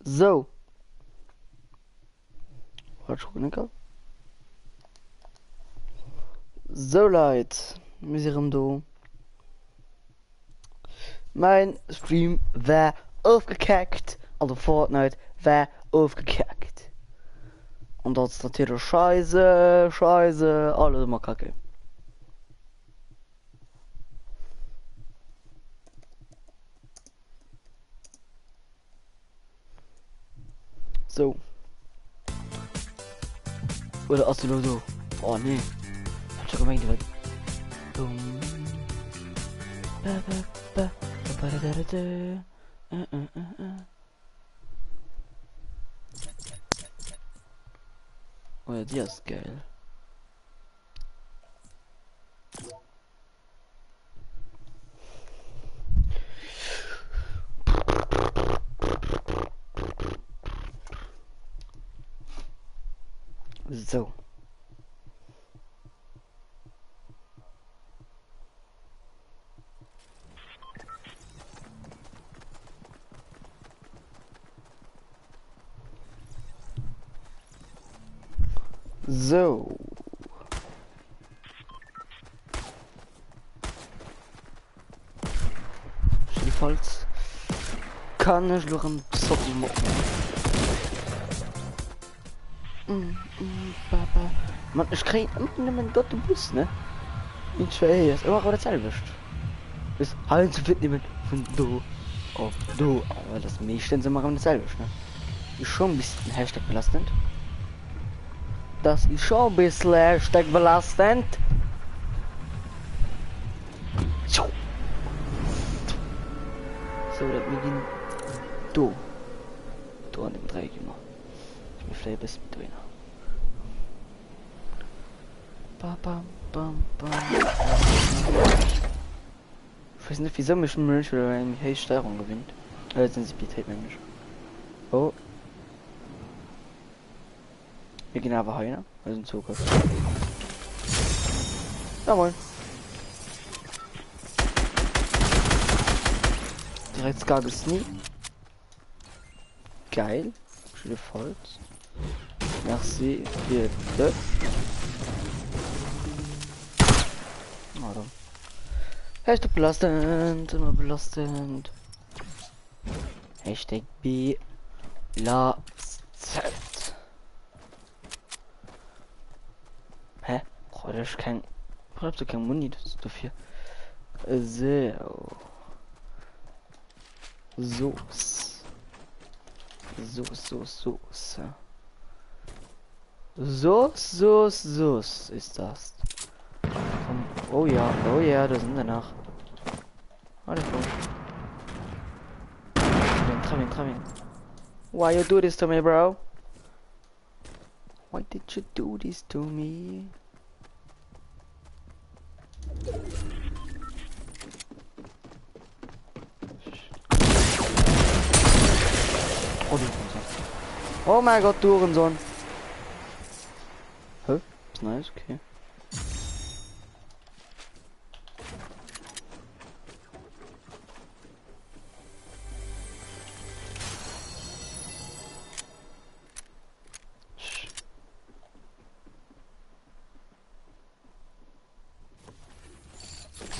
So. So Leute, wir sind da. Mein Stream war aufgekackt. Also Fortnite war aufgekackt. Und das ist natürlich scheiße, alles immer kacke. So. Oder hast du nur so? Oh nee. Hab schon gemeint, was? Dumm. Oh ja, die ist geil. So. So. Jedenfalls kann ich noch ein Zocken machen. Papa. Man, ich krieg einen dort im Bus, ne? Ich weiß, ist immer gerade selber. Ist halt zu fit nehmen von du auf du. Aber das meisten sind immer dasselbe, ne? Ist schon ein bisschen Hashtag belastend. Das ist schon ein bisschen Hashtag belastend. So, das beginnt du. Du an dem Dreieck immer. Ich bin vielleicht ein bisschen mit drin. Ich weiß nicht, wieso mich ein Mensch oder eine höhere Steuerung gewinnt. Sensibilität nämlich. Oh. Wir gehen aber heim, also in Zukunft. Jawohl. Direkt Skag ist nie. Geil. Schöne Holz. Merci. Hier. Oh, Hashtag belastend, immer belastend. Hashtag B. La Z. Hä? Oh, das ist kein. Brauchst du kein Muni dafür? So. Soße. Soße ist das. Oh ja, da sind wir nach. Warte, Travin. Why you do this to me, bro? Why did you do this to me? Oh, du oh mein Gott, du Hurensohn. Hä? Ist nice, okay.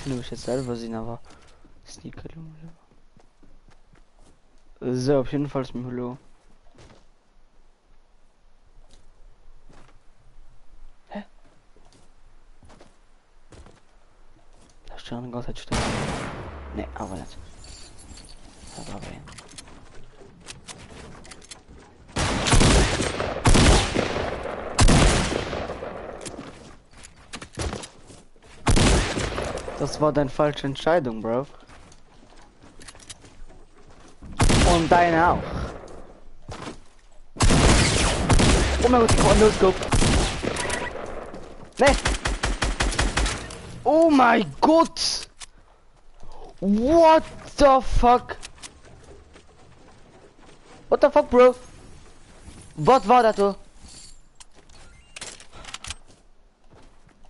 Du mich jetzt selber sehen, aber Sneaker. So, auf jeden Fall ist mir Hallo. Hä? Da steht eine ganze Zeit still. Ne, aber nicht. Aber wen? Das war deine falsche Entscheidung, Bro. Und deine auch. Oh mein Gott, ich brauche einen No-Scope. Ne! Oh mein Gott! What the fuck? What the fuck, Bro? Was war das so?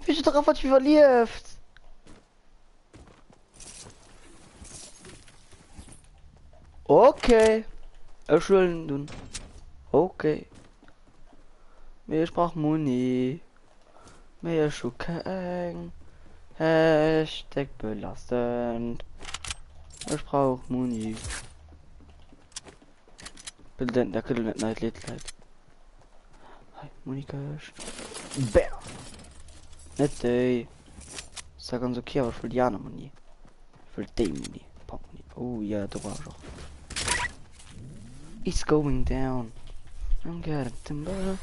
Wie drauf hat mich verliert? Okay. Erschulden tun. Okay. Ich brauch Muni. Mehr Schuken. Hashtag belastend. Ich brauch Muni. Bitte, der könnte nicht leid, leid. Hi, Muni Cash. Bär. Nicht ey. Sag ganz okay, aber ich will die andere Muni. Ich will die Muni. Muni. Oh ja, da war ich auch. It's going down. I'm getting timber.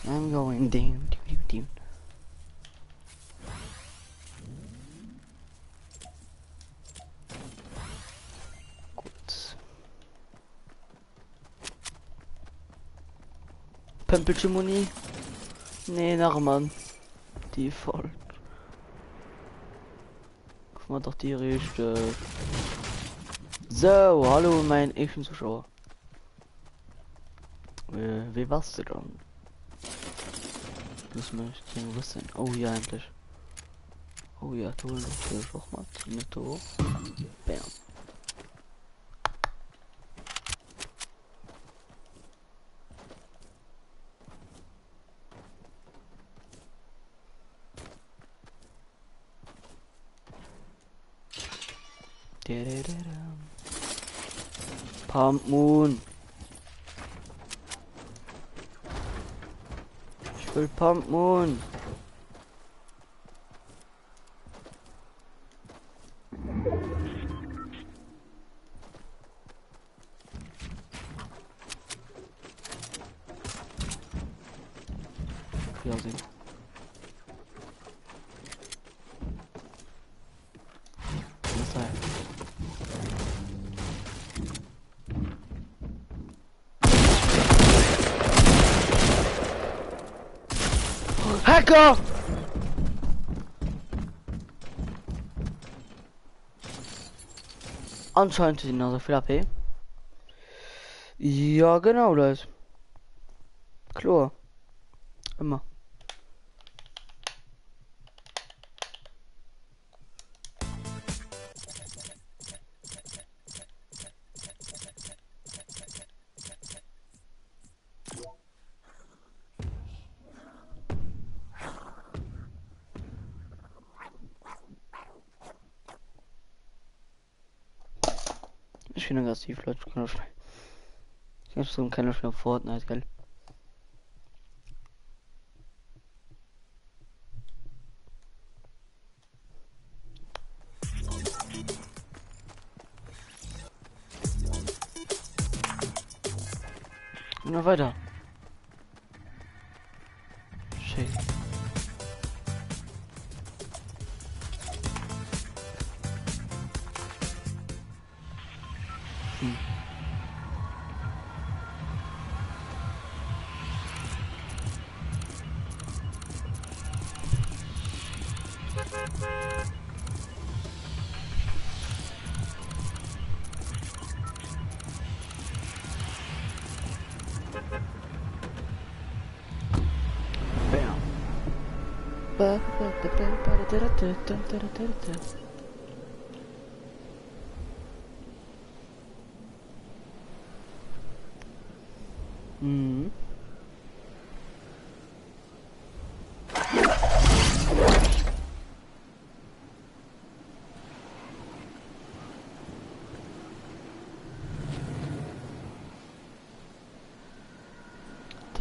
I'm going down. Gut. Pempelchen Muni. Nee, nach Mann. Die voll. Guck mal doch die richtige. So, hallo mein echten Zuschauer. Wie warst du dann? Das möchte ich wissen. Oh ja, endlich. Oh ja, du willst auch mal mit Tor. Bam. Pump Moon. Ich will Pump Moon. Ja, sehen. Was sei? Hacker! Anscheinend sind also viel AP. Ja, genau, Leute. Klar. Immer. Ich bin aggressiv, Leute. Ich kann doch schnell. Ich hab so keine schnell Fortnite, gell? Na weiter. Shit. Mhm.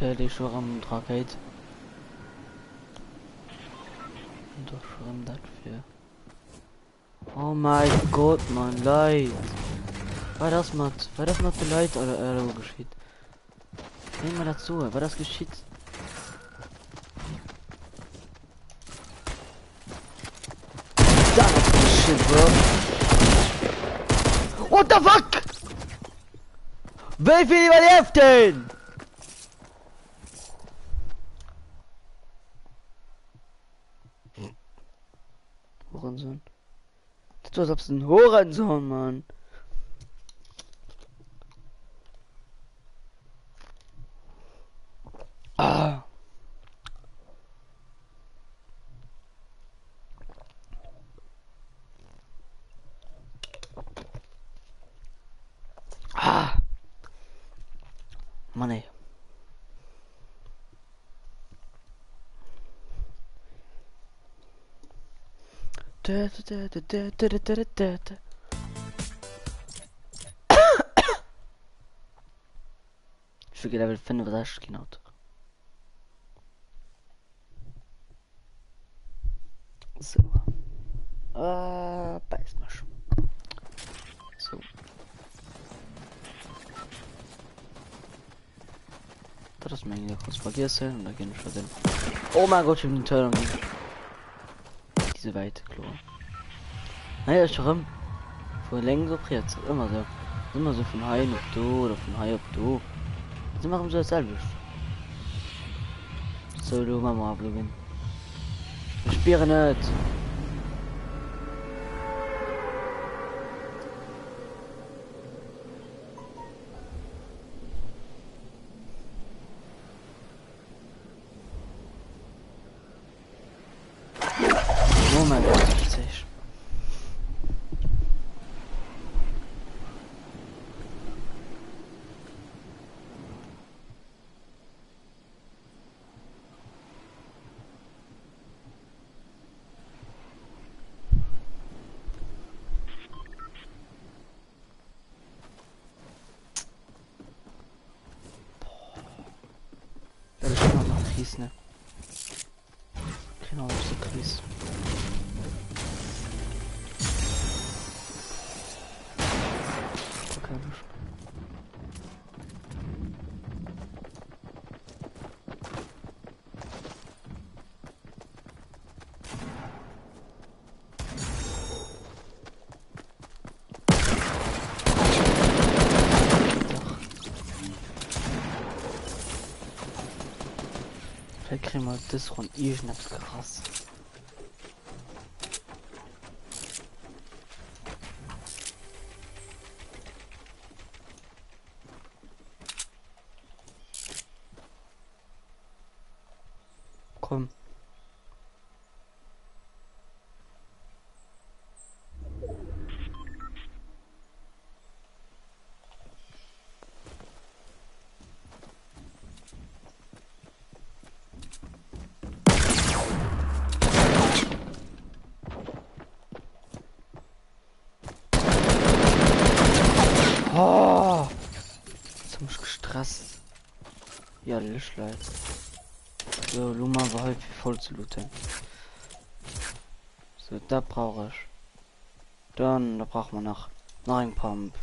Der ist schon am Rakete. Doch schon dafür. Oh mein Gott, man, leid. War das mal zu leid oder geschieht? Nehmen wir dazu, war das geschieht? Das ist shit, bro. What the fuck? Wie viel überlebt denn? Hurensohn. Das ist, als ob es ein Hurensohn, Mann. Ah. Mann ey. Ich will Level 65 genau. So. Beißmasch. So. Das ist mein kurz vergessen und da gehen wir schon hin. Oh mein Gott, ich hab den Teil diese Weite, klar. Naja, ist schon von Längen so jetzt immer so. Immer so von High auf du oder von High auf du. Sie machen so dasselbe. So, du Mama ablogen. Ich spiele nicht. Moment, das sehe ich. Das ist schon noch Kries, ne? Genau, das ist der Kries. Okay, nicht. Vielleicht kriegen wir das von ihr nicht krass. Komm. Oh, jetzt hab ich gestresst. Ja, Lichtleid. So, Luma war halt wie voll zu looten. So, da brauche ich. Dann, da braucht man noch ein Pump.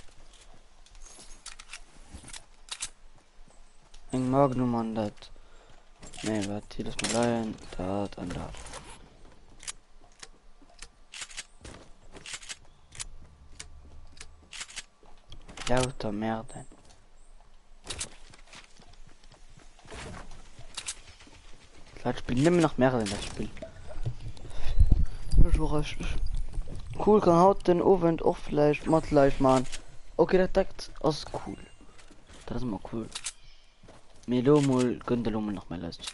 Ein Magnum an das. Ne, warte, hier das mal rein. Da, dann da. Lauter Merde. Ich spiele nicht mehr noch mehr in das Spiel. Das war richtig. Cool, kann haut den Ofen auch vielleicht mal gleich machen. Okay, das deckt aus cool. Das ist immer cool. Melomul, könnte Lomul noch mehr leisten.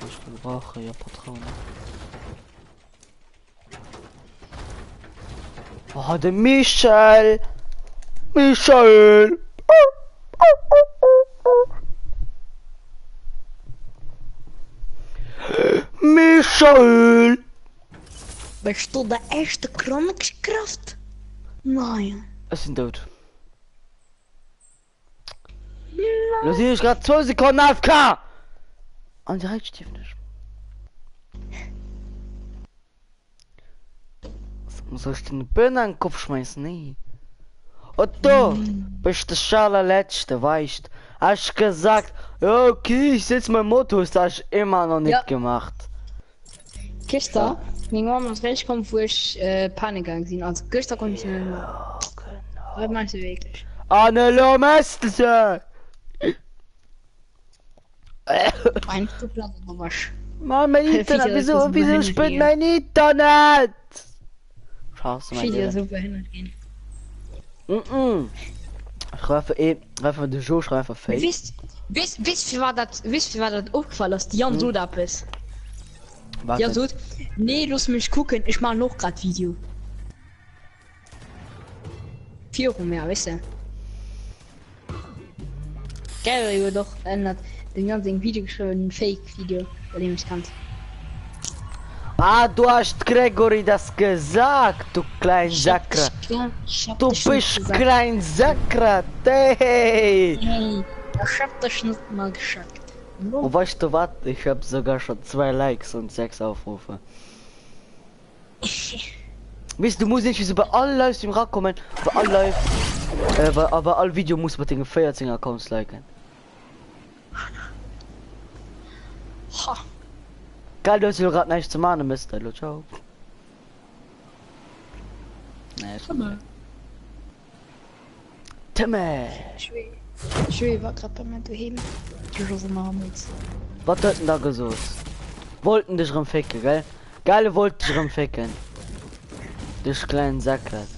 Was ich brauche, ja, Patronen. Oh, der Michael! Michael! Michael! Bist du der erste Königskraft? Nein. Es sind tot. Du siehst gerade 2 Sekunden AFK! Und die Reitstiefel nicht. Soll ich den Birne an den Kopf schmeißen? Nee. Und du bist der allerletzte, weißt. Hast gesagt, ja, okay, ich setz mein Motto, das hast du immer noch nicht gemacht. Gestern, meine Mama ist rausgekommen, wo ich Panik gesehen. Also gestern konnte ich nicht mehr. Was meinst du wirklich? Annelo Mestre! Ein Stückler oder was? Mann, mein Internet, wieso spinnt mein Internet? Schaust du Ich mein will ja Internet? super hingehen. Schreibe einfach de Jo schreibe fake. Wisst wie war das aufgefallen, dass die Jan so da ist? Warte. Ja, so, nee, lass mich gucken, ich mach noch grad Video. 4 Euro mehr, weißt du? Geil, ich doch ändert den ganzen Video geschrieben, ein Fake-Video, weil ihr mich kannt. Ah, du hast Gregory das gesagt, du klein Sakra. Du bist klein Sakra, hey! Hey, ich hab das nicht mal gesagt. Und weißt du was? Ich hab sogar schon 2 Likes und 6 Aufrufe. Wisst du, musst nicht über alle Lives im Rat kommen, aber alle Live, aber alle Video muss man den 14 Accounts liken. Ha. Geil, du hast ja gerade nichts zu machen, Mister. Hallo, ciao. Nee, ist Timmer. Timmy! Ich war grad bei mir daheim. Ich so namens. Was hat denn da gesucht? Wollten dich rumficken, gell? Geile wollten dich rumficken. Dich kleinen Sackrat.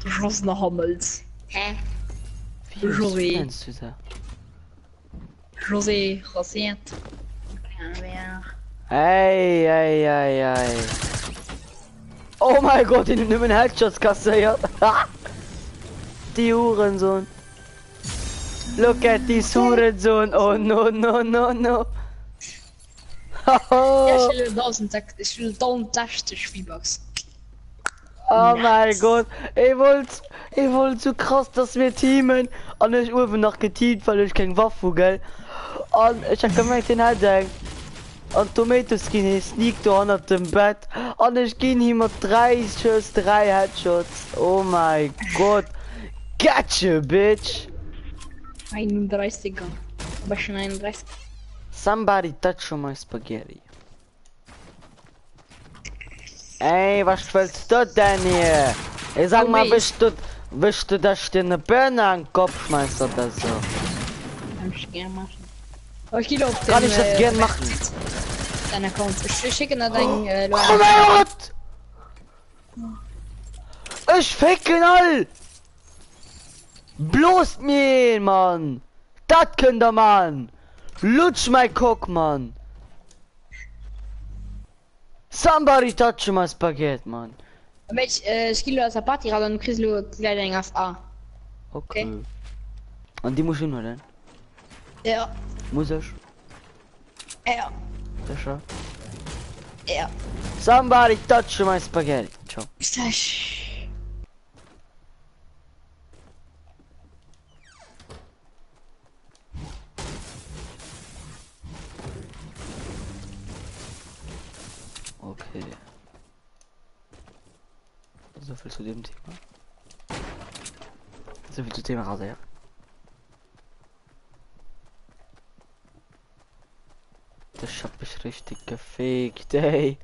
Geschlossener Hammels. Hä? Wie Joey. nennst du da? José, Rosette. Ei. Oh mein Gott, ich nehme einen Headshots kassiert. Die Hurensohn. Look at this Hurensohn. Oh no. Ja, ich will 1060 V-Bucks. Oh mein Gott, ich wollte so krass, dass wir teamen. Und ich wurde noch geteamt, weil ich kein Waffe, gell? Und ich hab gemerkt, den halt sagen. Und Tomato Skin sneakt auf dem Bett. Und ich ging hier mit 3 Schuss, 3 Headshots. Oh mein Gott. Gotcha, bitch. 31er. Aber schon 31. Somebody touch my spaghetti. Ey, was willst du denn hier? Ich sag mal, willst du, dass ich dir eine Birne an den Kopf schmeißt oder so? Kann ich gerne machen. Aber ich gehe auf Kann ich das gern machen? Dein Account. Ich schicke nach deinen Oh mein Gott! Ich ficken all! Bloß mir, Mann! Das könnt ihr, Mann! Lutsch mein Cock, Mann! Somebody touch my spaghetti, man. Aber ich skill aus der Party raus und kriegst du gleich ein auf A. Okay. Und die muss ich nur denn? Ja. Muss ich? Ja. Sicher? Ja. Somebody touch my spaghetti. Ciao. Bis gleich. Okay. So viel zu dem Thema. So viel zu Thema Raser. Das hab ich richtig gefegt, ey.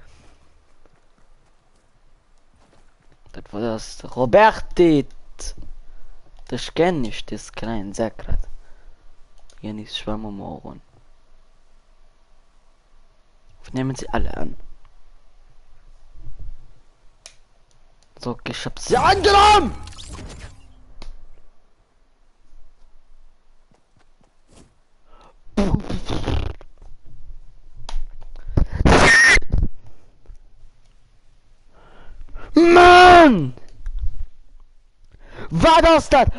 Das war das Robertit. Das kenn ich, das kleine Sakrat. Hier nicht schwammen morgen. Nehmen sie alle an. So, ich hab sie angenommen! Mann! War das? Dann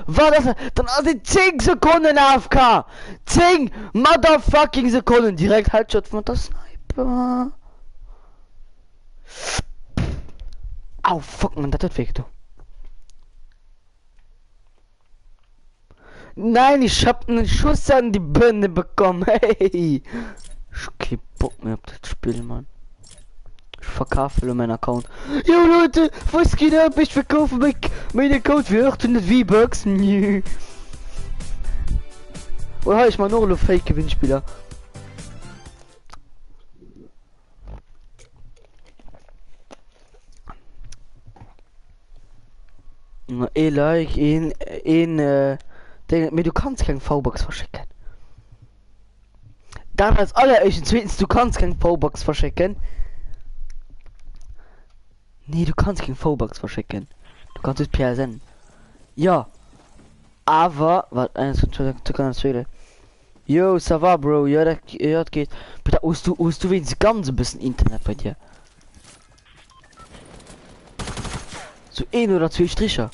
hast du 10 Sekunden AFK! 10 motherfucking Sekunden! Direkt Headshot von der Sniper. Au, fuck, man, das tut weh, du. Nein, ich hab einen Schuss an die Birne bekommen, hey. Ich krieg Bock mehr auf das Spiel, Mann. Ich verkaufe meinen Account. Jo, Leute, was geht ab? Ich verkaufe meinen Account für 800 V-Bucks. Oder ich mal noch eine Fake-Gewinnspieler. Like du kannst kein V-Box verschicken. Dann als allererstes, zweitens, du kannst kein V-Box verschicken. Nee, du kannst kein V-Bucks verschicken. Du kannst es PSN. Ja. Aber, was, eins zu kann erzählen. Yo, ça va, Bro? Ja, das geht. Bitte, hast du wenigstens ganz ein bisschen Internet bei dir? So ein oder zwei Striche.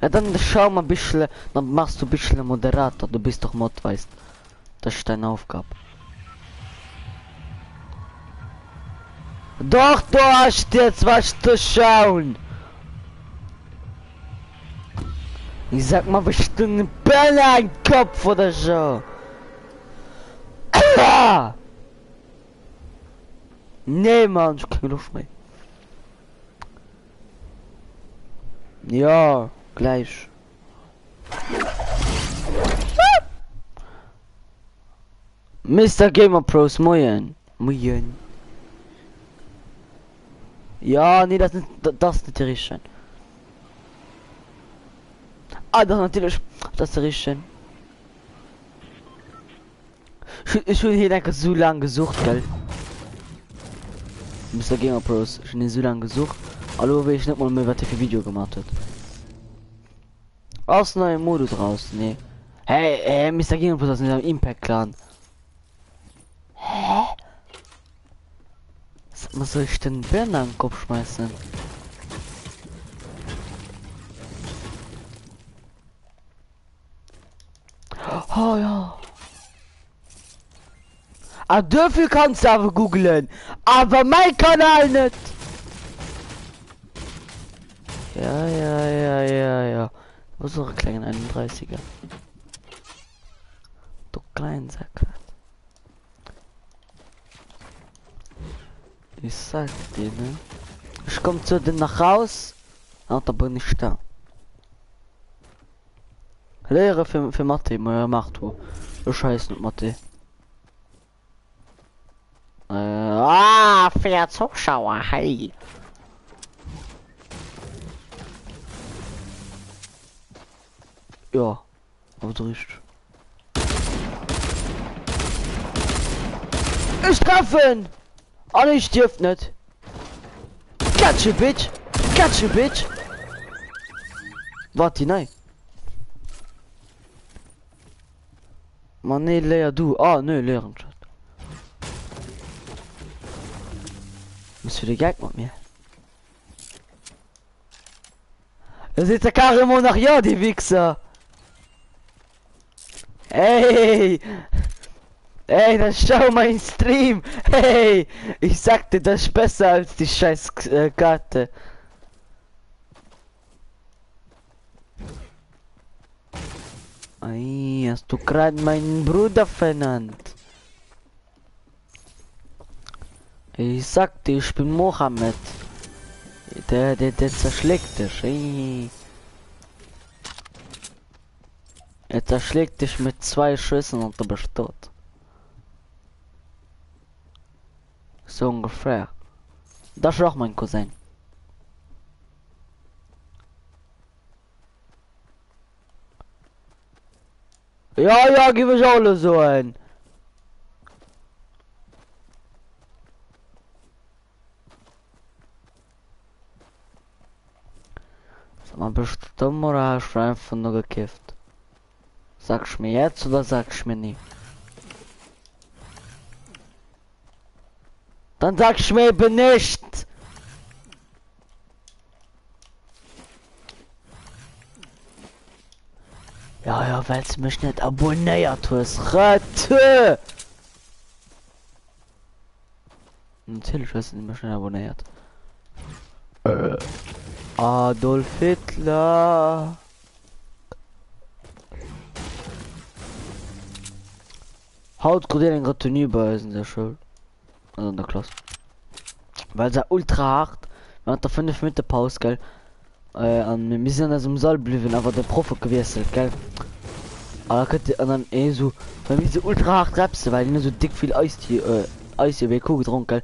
Ja, dann schau mal ein bisschen, dann machst du ein bisschen Moderator. Du bist doch Mod, weißt. Das ist deine Aufgabe. Doch, du hast jetzt was zu schauen. Ich sag mal bestimmt eine Bälle ein Kopf oder so. Nee, Mann, ich kann Luft mehr. Ja, gleich. Mr. Gamer Pros, moin. Moin. Ja, nee, das ist nicht richtig. Ah, das natürlich, das ist richtig. Ich will hier denke so lange gesucht, gell? Mr. Gamer Pros, ich habe so lange gesucht. Hallo, will ich nicht mal mehr was für Video gemacht hat. Aus neuem Modus raus, nee. Hey, Mr. Gamer Pros aus dem Impact Clan. Hä? Was soll ich denn Bären an den Kopf schmeißen? Oh ja. Ah, dafür kannst du aber googlen. Aber mein Kanal nicht. Ja. Was auch ein kleiner 31er. Du kleinen Sack. Ich sag dir, ne? Ich komm zu dir nach Haus. Und da bin ich da. Lehre für Mathe, macht du. Du scheiß nicht Mathe. Für Zuschauer, hey. Ja, aber so richtig. Ich treffen! Oh, ich dürft nicht. Catch bitch! Catch bitch! Warte, nein. Man, nee, leer du. Ah, ne, leeren. Muss wieder Geld mit mir. Da sieht der Karimo nach ja, die Wichser. Hey! Ey, dann schau mein Stream. Hey, ich sagte, das ist besser als die scheiß Karte. Ei, hast du gerade meinen Bruder vernannt? Ich sagte, ich bin Mohammed. Der zerschlägt dich. Ey. Er zerschlägt dich mit 2 Schüssen und du bist tot. So ungefähr. Das ist auch mein Cousin. Ja, gib ich alle so ein. Sag mal, bist du dumm oder hast du einfach nur gekifft? Sagst du mir jetzt oder sagst du mir nie? Dann sagst du mir eben nicht! Ja, weil du mich nicht abonniert hast. Rette! Natürlich hast du mich nicht abonniert. Adolf Hitler. Haut gerade ein Retenu bei uns in der Schule. Also in der Klasse. Weil sie ultra hart. Man hat da 5 Minuten Pause, gell? Wir sind also im Saal geblieben, aber der Prof hat gewechselt, gell? Aber dann so, weil wir so ultra hart rapsen, weil die so dick viel Eis hier BQ getrunken, gell?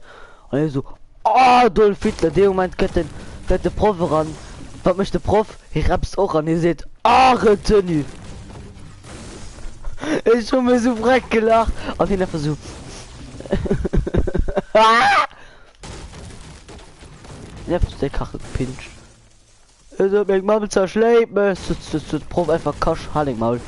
Und so, Adolf Hitler, der Moment geht der Prof ran. Was möchte der Prof? Ich rapst auch an, ihr seht, Retenu. Ich schon mir so frech gelacht. Auf jeden Fall so. der Kachel gepincht. Also, ich Mama zerschlägt, das Prof einfach Kasch, Halling Maul.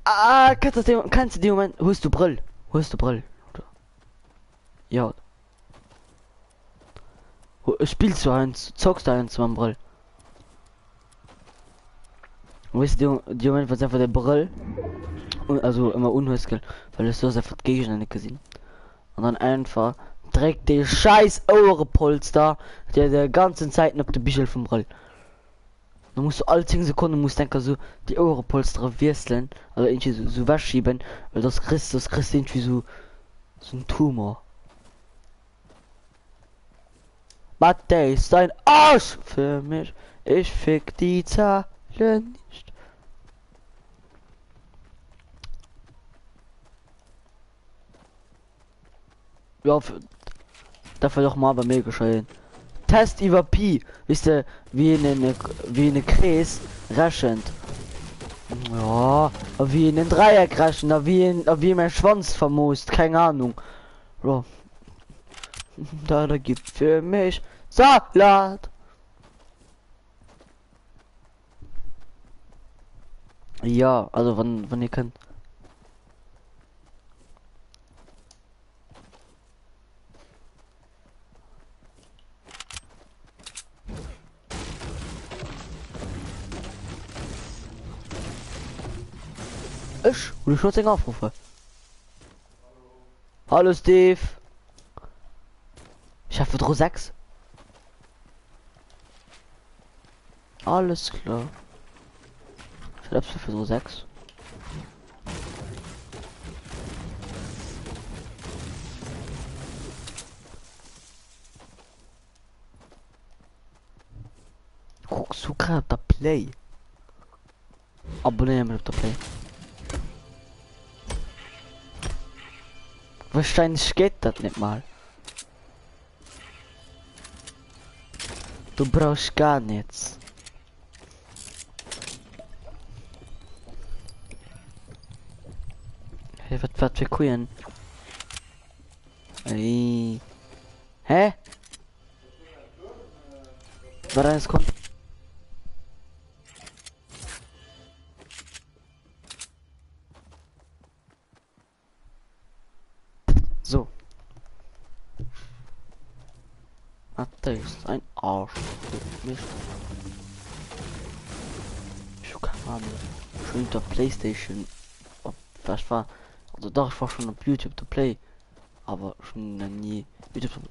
Ah, kannst du den Moment, wo ist du Brill? Wo ist du Brill? Oder? Ja. Spielst du eins? Zockst du eins beim Brill? Wo ist die Moment, was einfach der Brill? Also immer unhöskel, weil es so einfach gegen nicht gesehen. Und dann einfach trägt der scheiß Ohrenpolster, der ganzen Zeit auf der Bischel vom Brill. Du musst alle 10 Sekunden musst denken so die Ohrenpolster wechseln, also irgendwie so wegschieben, weil das kriegst irgendwie so ein Tumor. Matthäus ist ein Arsch für mich. Ich fick die Zahlen nicht. Ja, dafür doch mal bei mir geschehen. Test über Pi, wisst ihr, wie eine Kreis rechnet. Ja, wie in den Dreieck rechnen, wie mein Schwanz vermoost, keine Ahnung. Ja. Da gibt für mich Salat. Ja, also wann ihr könnt. Und ich muss aufrufe. Hallo Steve. Ich habe für 6. Alles klar. Ich hab's für 6. Guckst du gerade der Play? Abonnieren auf der Play. Wahrscheinlich geht das nicht mal. Du brauchst gar nichts. Hey, was für Kuchen? Ey. Hä? Warte, es kommt. So. Da ist ein Arsch. Mist. Ich hab keine Ahnung. Schon der PlayStation. Was war? Also doch, ich war schon auf YouTube to Play. Aber schon nie YouTube,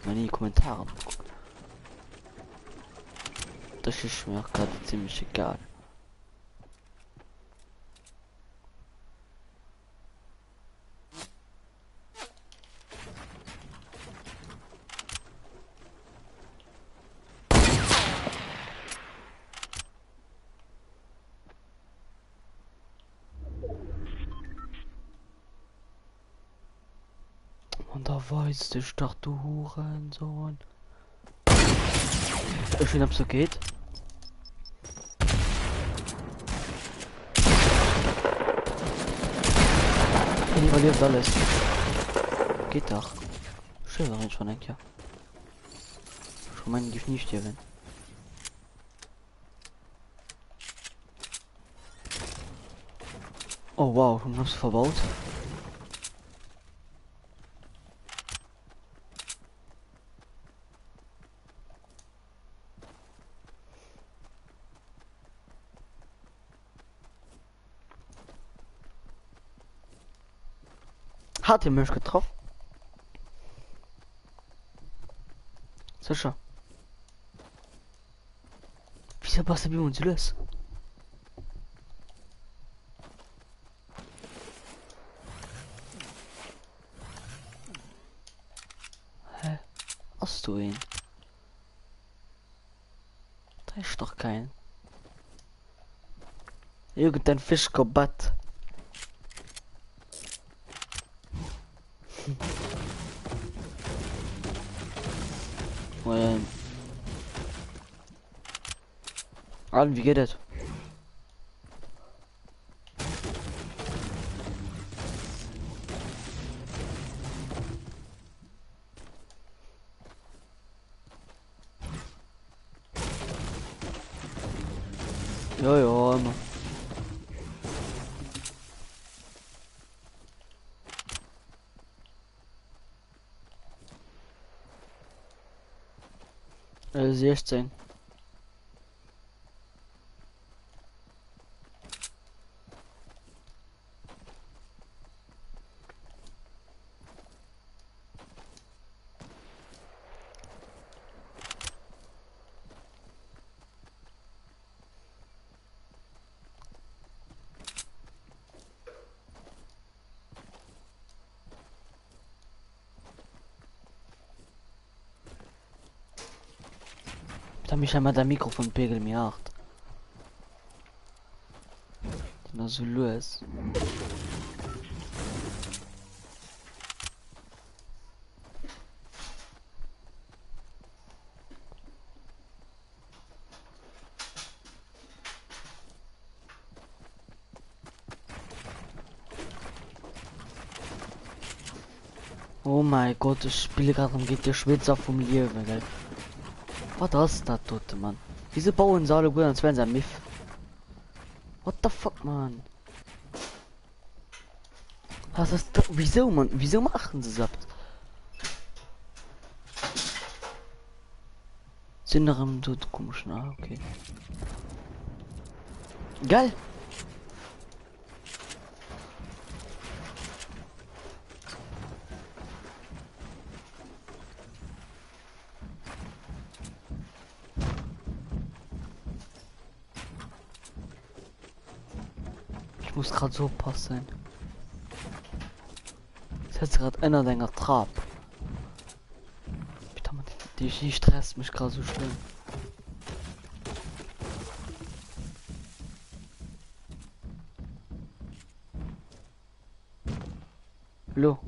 noch nie Kommentare geguckt. Das ist mir auch gerade ziemlich egal. Und da weißt du doch, du Hurensohn. Ich weiß, ob so geht. Ich überlebt alles. Geht doch. Schön, wenn ich schon denke, ja. Schon mein Gift nicht sterben. Oh wow, und hab's verbaut. Hat ihr mich getroffen? Sicher. Wieso passt er wie uns los? Hä? Hast du ihn? Da ist doch kein. Irgendein Fischkobat. Allen, wie geht es? Ja, ja, immer. Äh, 16. Da mich einmal der Mikrofonpegel mir acht. Na so los. Oh mein Gott, ich spiele gerade und geht der Schwitzer vom Leben, gell? Was ist das dort, Mann? Wieso bauen sie alle gut, als wären sie ein Miff? What the fuck, Mann? Was ist das? Wieso, Mann? Wieso machen sie das? Sind noch im dort komisch, na, okay. Geil! Ich muss gerade so passen. Das hat gerade einer deiner Trab. Bitte, Mann, die stresst mich gerade so schlimm. Hallo?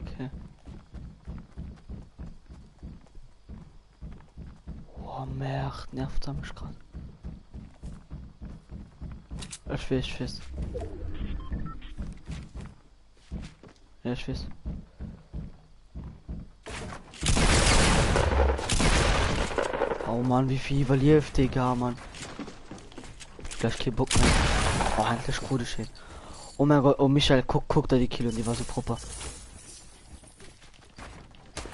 Okay. Oh, Merd, nervt er mich gerade. Ich weiß. Ja, ich weiß. Oh Mann, wie viel überlebt, Digga, Mann. Gleich kein Bock mehr. Oh, endlich gute Shit. Oh mein Gott, oh Michael, guck da die Kilo, die war so proper.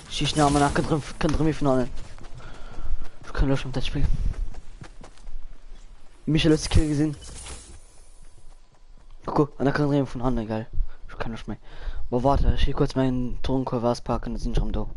Schieß schnell mal nach, kann drin Finale. Ich kann löschen mit das Spiel. Michael hat die Kill gesehen. Guck, an der kann von Hand, geil. Ich kann nicht mehr. Aber warte, ich will kurz meinen Tonkurve auspacken, dann sind schon da.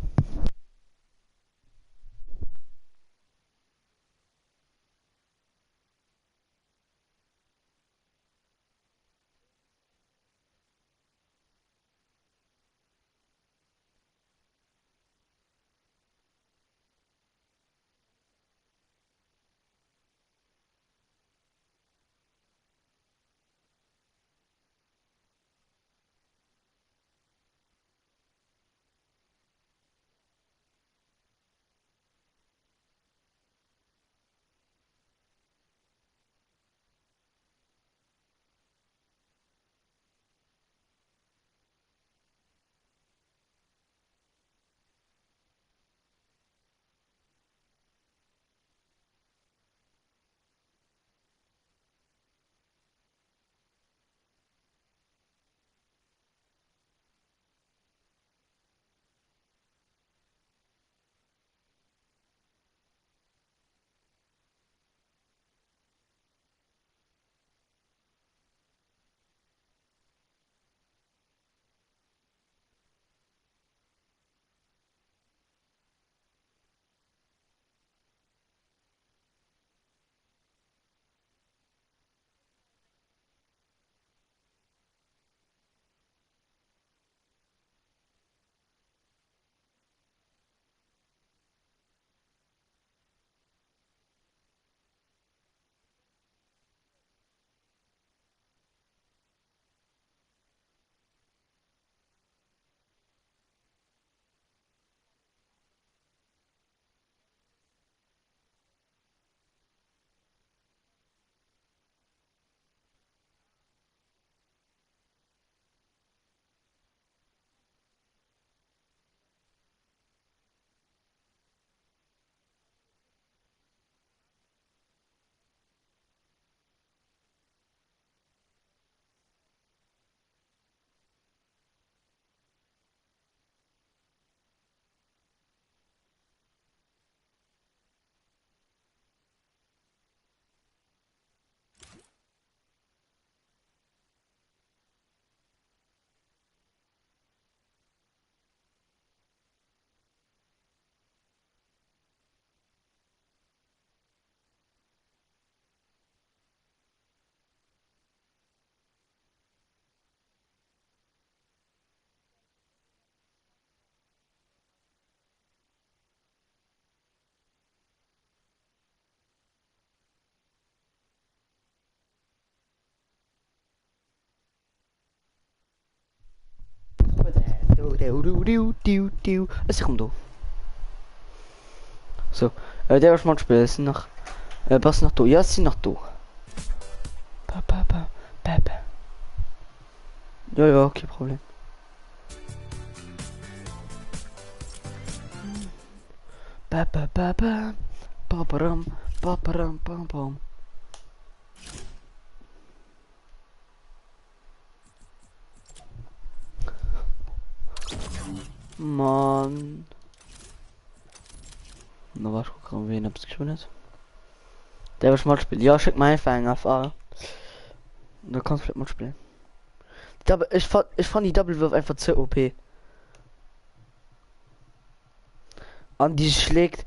Es kommt da. So, der was man spielt ist noch was noch da. Ja, sie noch da. Papa. Ja, kein Problem. Papa. Paparam, pam pam. Mann. Na was gucken wen hab's geschwindet. Der was mal spielt. Ja, schick mal einfach auf A. Da kannst du mal spielen. Ich fand die Double Wurf einfach zu OP. Und die schlägt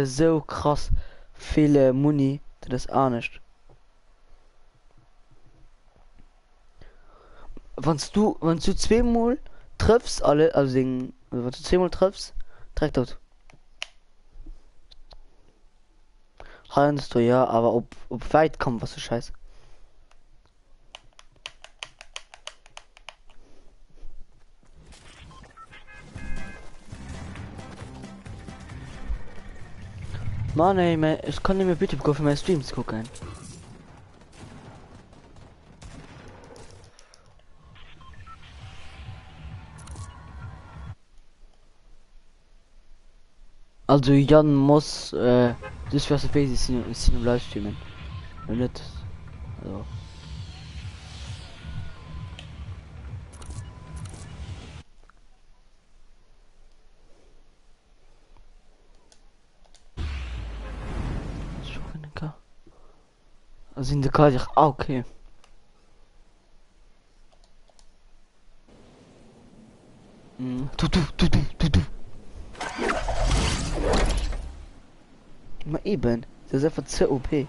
so krass viele Muni, das ist auch nicht. Wenn du zweimal triffst, alle, also wenn du zweimal triffst, direkt dort. Reinst du ja, aber ob weit kommt, was du scheiße. Mann, ey, ich kann nicht mehr bitte für meine Streams gucken. Also Jan muss das für so Basic in im Livestreamen. Wenn nicht. Also. Also in der Karte, okay. Du. Mal eben. Das ist einfach zu OP.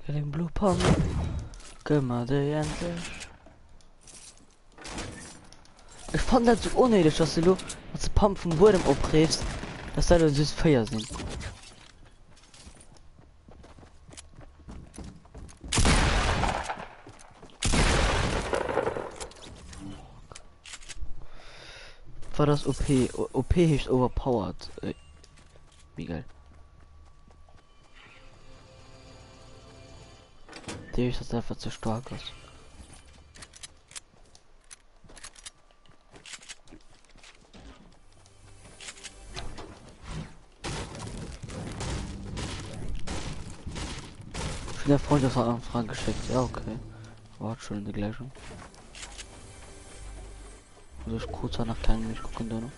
Den Blue Pump. Gemma der endlich. Ich fand das so unnötig, dass du als Pump vom Boden abgräbst. Das soll süß Feuer sein. War das OP? OP ist overpowered. Wie geil. Der ist das einfach zu stark aus. Ich bin der Freund aus Anfragen geschickt. Ja, okay. War schon in der Gleichung. Also ich kurz nach kleinen mich gucken da noch.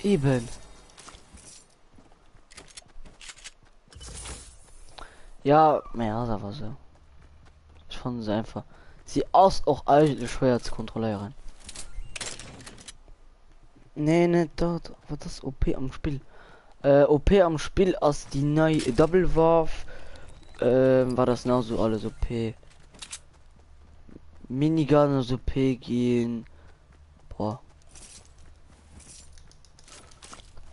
Eben. Ja, das war so. Ich fand sie einfach. Sie ist auch eigentlich schwer zu kontrollieren. Nee, dort war das OP am Spiel. OP am Spiel als die neue Double Wurf. War das genau so alles OP. Minigun so OP gehen. Boah.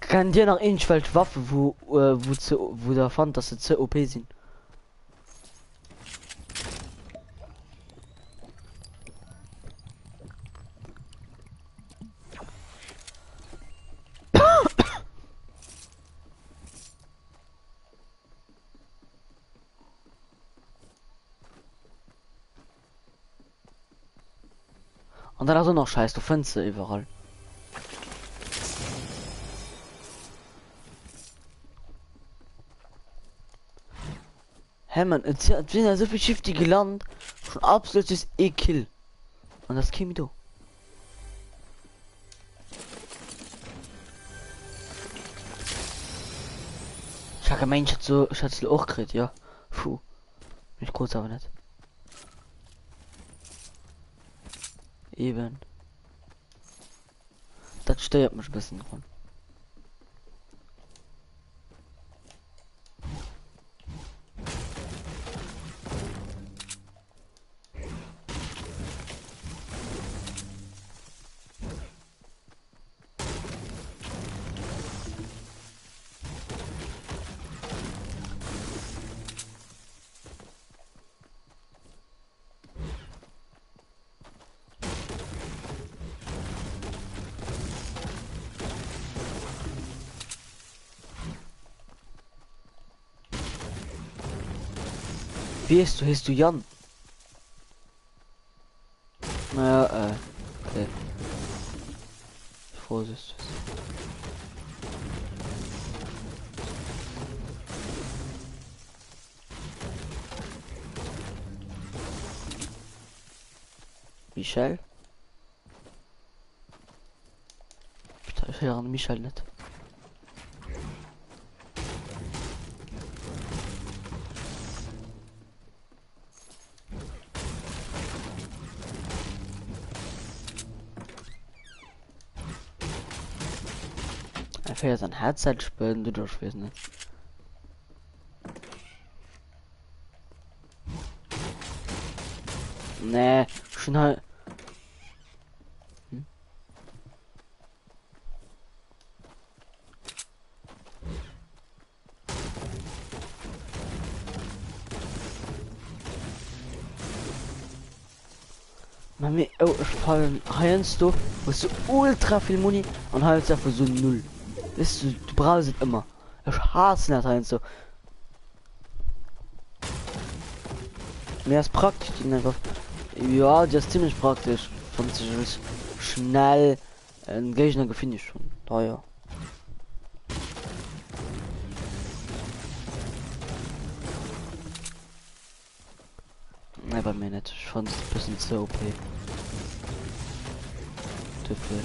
Kann dir nach irgendwelche Waffe, wo da fand, dass sie zu OP sind. Und dann hast du noch Scheiß, du findest sie überall. Hä, man, es sind ja so viel Schiffe gelandet. Schon absolutes Ekel. Und das käme du. Ich habe gemeint, ich hatte so auch gekriegt, ja. Puh. Mich kurz aber nicht. Eben. Das steuert mich ein bisschen dran. Wie heißt du Jan? Ja, okay. Vorsicht. Michel? Ich höre Michel nicht. Einfach ja sein Headset spielen, du durchwissen nicht. Nee, schon halt. Hm? Mami, oh, ich fallen heilst du, hast du ultra viel Muni und heilst dafür so null. Weißt du, du brauchst es immer. Ich hasse nicht heilst du. Mir ist praktisch, die einfach. Ja, das ist ziemlich praktisch. Von sich schnell ein Gegner finde ich schon. Da ja. Ne, bei mir nicht. Ich fand es ein bisschen zu OP. Dafür.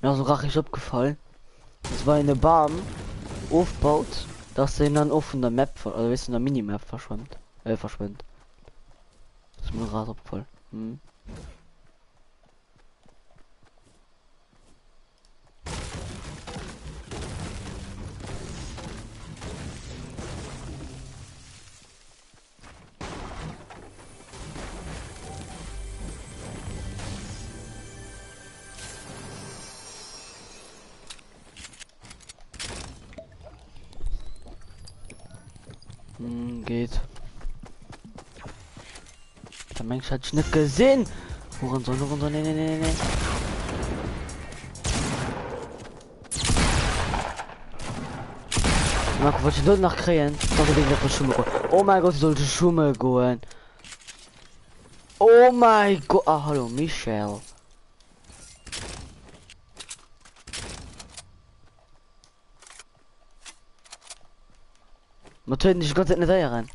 Ja, so rachig abgefallen. Es war eine Bahn aufgebaut, dass sie dann auf der Map, also weißt du, in der Minimap verschwimmt. Verschwindet. Das ist mir gerade abgefallen. Hm. Geht. Der Mensch hat nicht gesehen. Woran soll noch unser nee. Marco, wollte ich dort nach krähen? Oh mein Gott, ich sollte Schumme gehen. Oh mein Gott. Ah, hallo, Michel. Man töten dich ganz nicht da rein.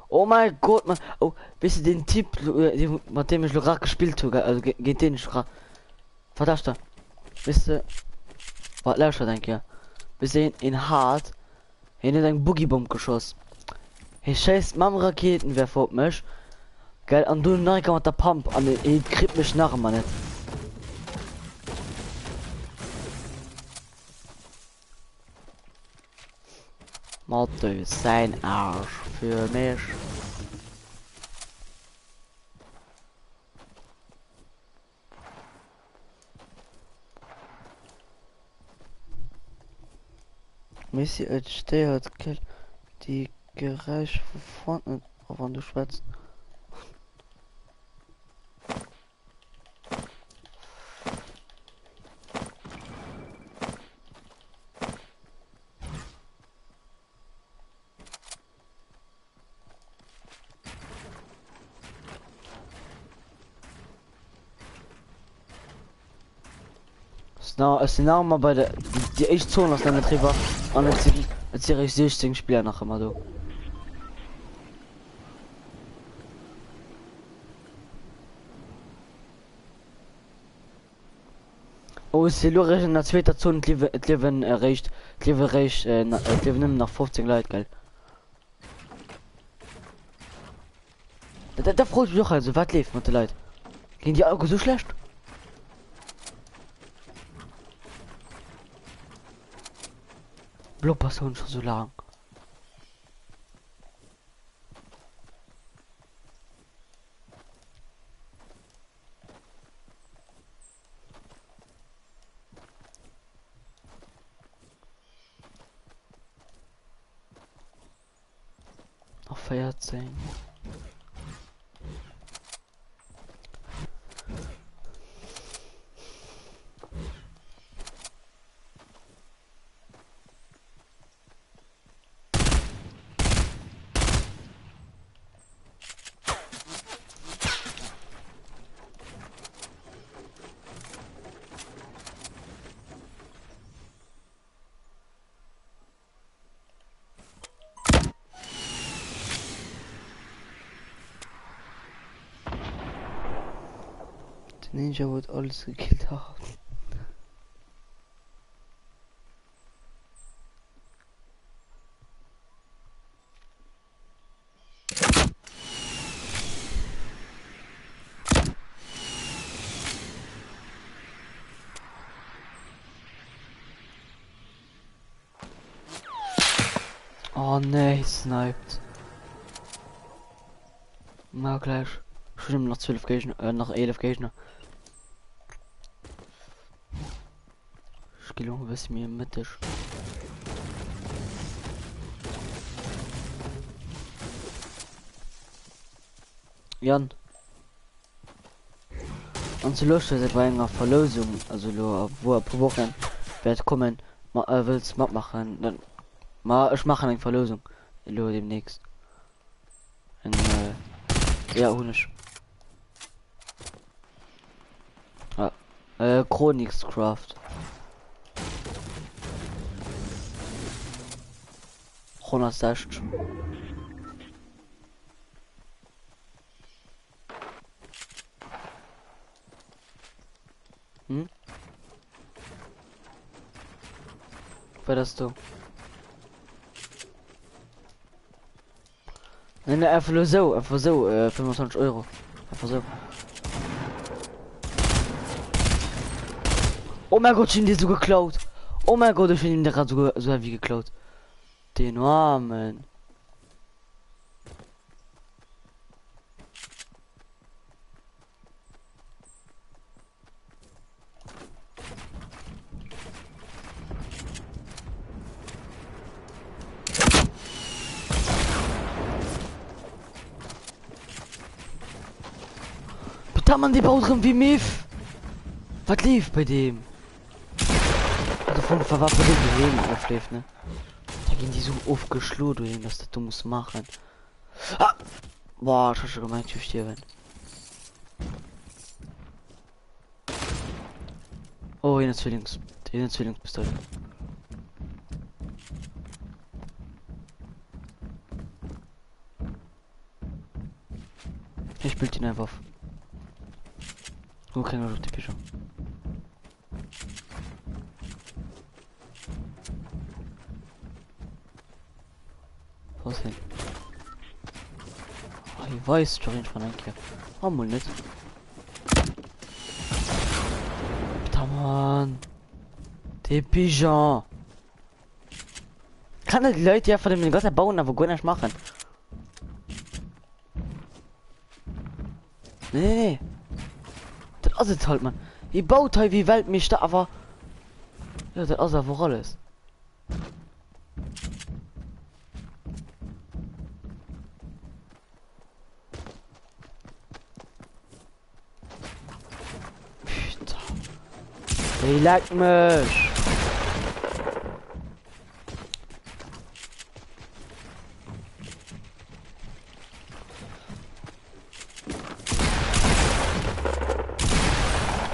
Oh mein Gott, man. Oh, wisst ihr den Typ, mit dem ich gerade gespielt habe? Also geht den nicht gerade. Verdammt. Wisst ihr. Was lauscht denke ja. Wir sehen in hart. In ein Boogiebomb geschoss. Hey, scheiß Mam-Raketen, wer vor mich. Geil, an du nein kann der Pump an den kriegt mich nach, man nicht. Mathe sein Arsch für mich. Messi als steht die gerecht vorne, wann du schwätzt. Es sind auch mal bei der die echt Zone aus deiner Treffer an jetzt ich 16 Spieler nach immer du. Oh, ist die Lore in der zweiten Zone leben erreicht, leben nach 15 Leute, geil. Da freut mich doch also, was lebt mit den Leuten? Gehen die Augen so schlecht? Blopper schon so lang. Noch 14. Ninja wird alles gekillt hat. Oh ne, sniped. Na gleich. Schon noch 12 Gegner, noch 11 Gegner. Ich gehe noch ein bisschen mehr mittig. Jan. Und zu löschen seit bei einer Verlosung, also wo er pro Wochen wird kommen, willst machen, dann ich mache eine Verlosung. Demnächst. In, ja, Hunisch. Chronixcraft. 160. Hm? Wer das du? Ne, einfach so, 25 Euro. Einfach so. Oh mein Gott, ich hab die so geklaut. Oh mein Gott, ich hab ihn gerade so wie geklaut. Den Armen. Bitte man die baut drin wie Miff. Was lief bei dem? Also von verwaffnet den Leben aufschläft, ne? Da gehen die so aufgeschludert, dass du musst machen. Ah! Boah, ich hab schon gemeint, ich sterben. Oh, eine Zwillingspistole. Ich spiel ihn einfach. Wo kann ich die Fische? Was hin? Oh, ich weiß schon von ein Kerl. Oh, mal nicht. Da man. Der Pigeon. Kann die Leute ja von dem Gott bauen, aber gar nicht machen. Nee. Das ist halt, man. Ich baut halt wie Weltmeister, aber. Ja, das ist einfach alles. Ich lag mich.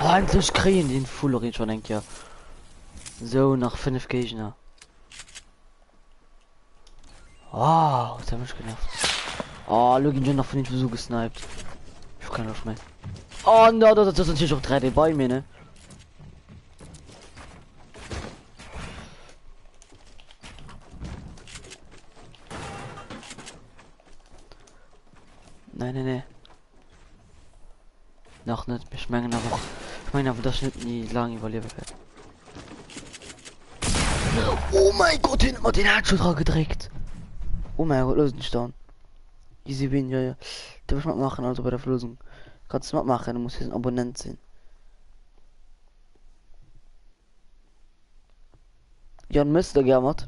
Oh, endlich kriegen den Fullerin schon ein Jahr. So, nach 5 Gegner. Oh, das hat mich genervt. Oh, Login schon noch von den Versuch gesniped. Ich kann nicht mehr. Oh, no, das sind natürlich auch 3D bei mir, ne? Nee. Noch nicht, ich meine aber das nicht nie lange überleben wird. Oh mein Gott, den hat man den Headshot drauf gedrückt. Oh mein Gott, los nicht down. Easy win, ja. Da muss man machen, also bei der Verlosung. Kannst du mal machen, du musst jetzt ein Abonnent sein. Jan müsste gehabt.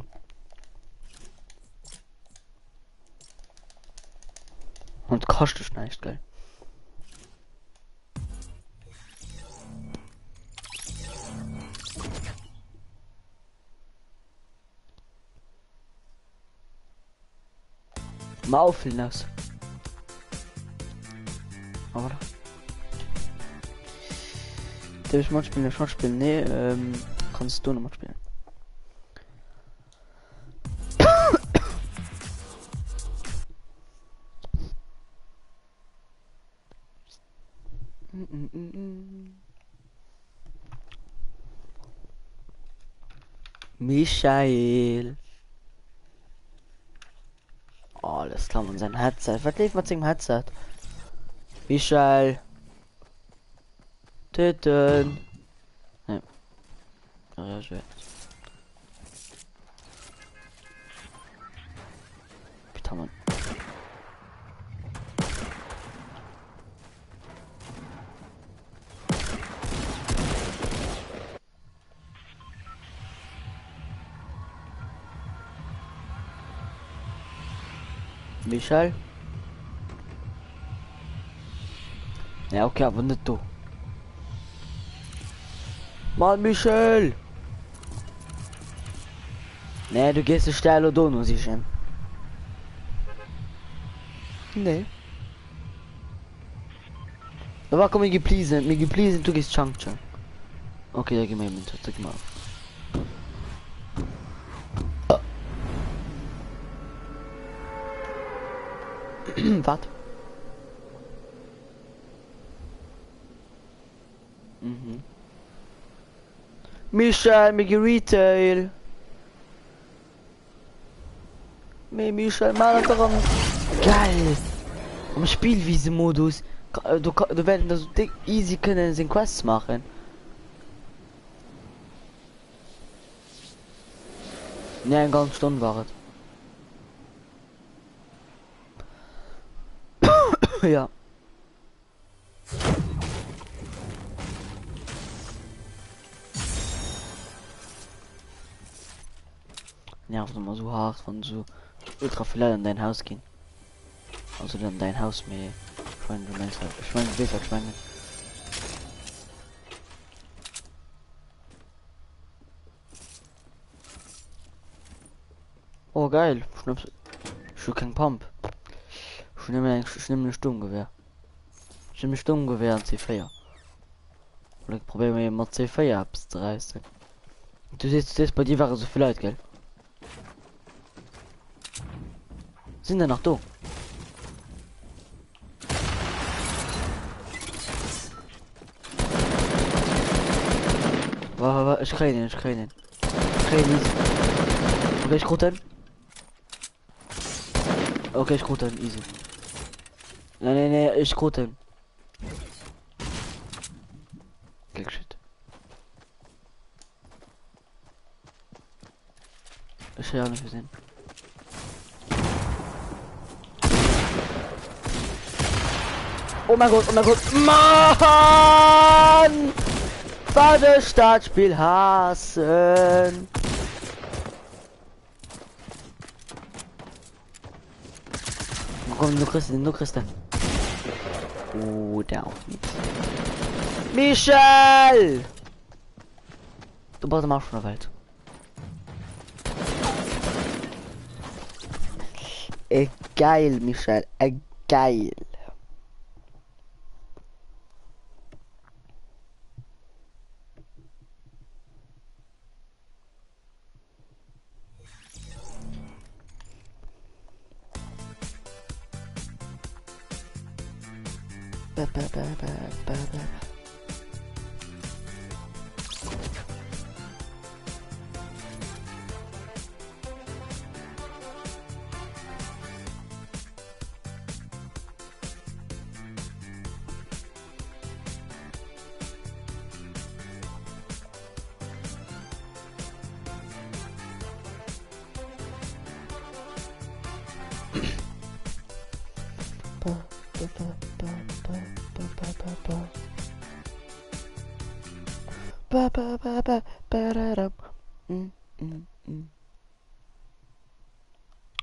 Und kostet nicht, geil. Mal auffüllen das. Aber. Darf ich mal spielen? Schon spielen? Nee, kannst du noch mal spielen. Michael. Oh, alles klar, und sein Headset. Was lief mit seinem Headset? Michael. Töten. Ne. Ja, schwer. Bitte, Mann. Michael? Ja, okay, aber nicht du. Mann, Michael! Nee, du gehst nicht steil oder nur sicher. Nee. Aber komm, mir please, du gehst Chang. Okay, da geh mal mit, sag mal. Was? Mhm. Michael, mir Retail. Michael, mal daran. Geil. Am Spielwiese-Modus. Du werden das dick easy können den Quests machen. Ne, eine ganze Stunde war es. Ja. Nervt immer so hart, von so ultra viel Leute an dein Haus gehen. Also dann dein Haus mehr. Ich meine, du meinst halt. Ich meine, du willst halt schwingen. Oh geil. Schnappst. Ich will kein Pump. Ich nehme ein Sturmgewehr. Ich nehme ein Sturmgewehr und C4. Oder ich probiere mir mal C4 abzureißen. Du siehst, bei dir waren so viele Leute, gell? Sind denn noch da? Warte, ich kriege ihn. Ich kriege ihn. Okay, ich gucke den. Okay, ich gucke den, easy. Nee, ich gucke den. Klick shit. Ich habe ja nicht gesehen. Oh mein Gott, Mann! Warte, Startspiel hassen. Komm, du kriegst den. Oh, der auch nicht. Michel! Du brauchst mal schon der Welt. Geil, Michel. Geil.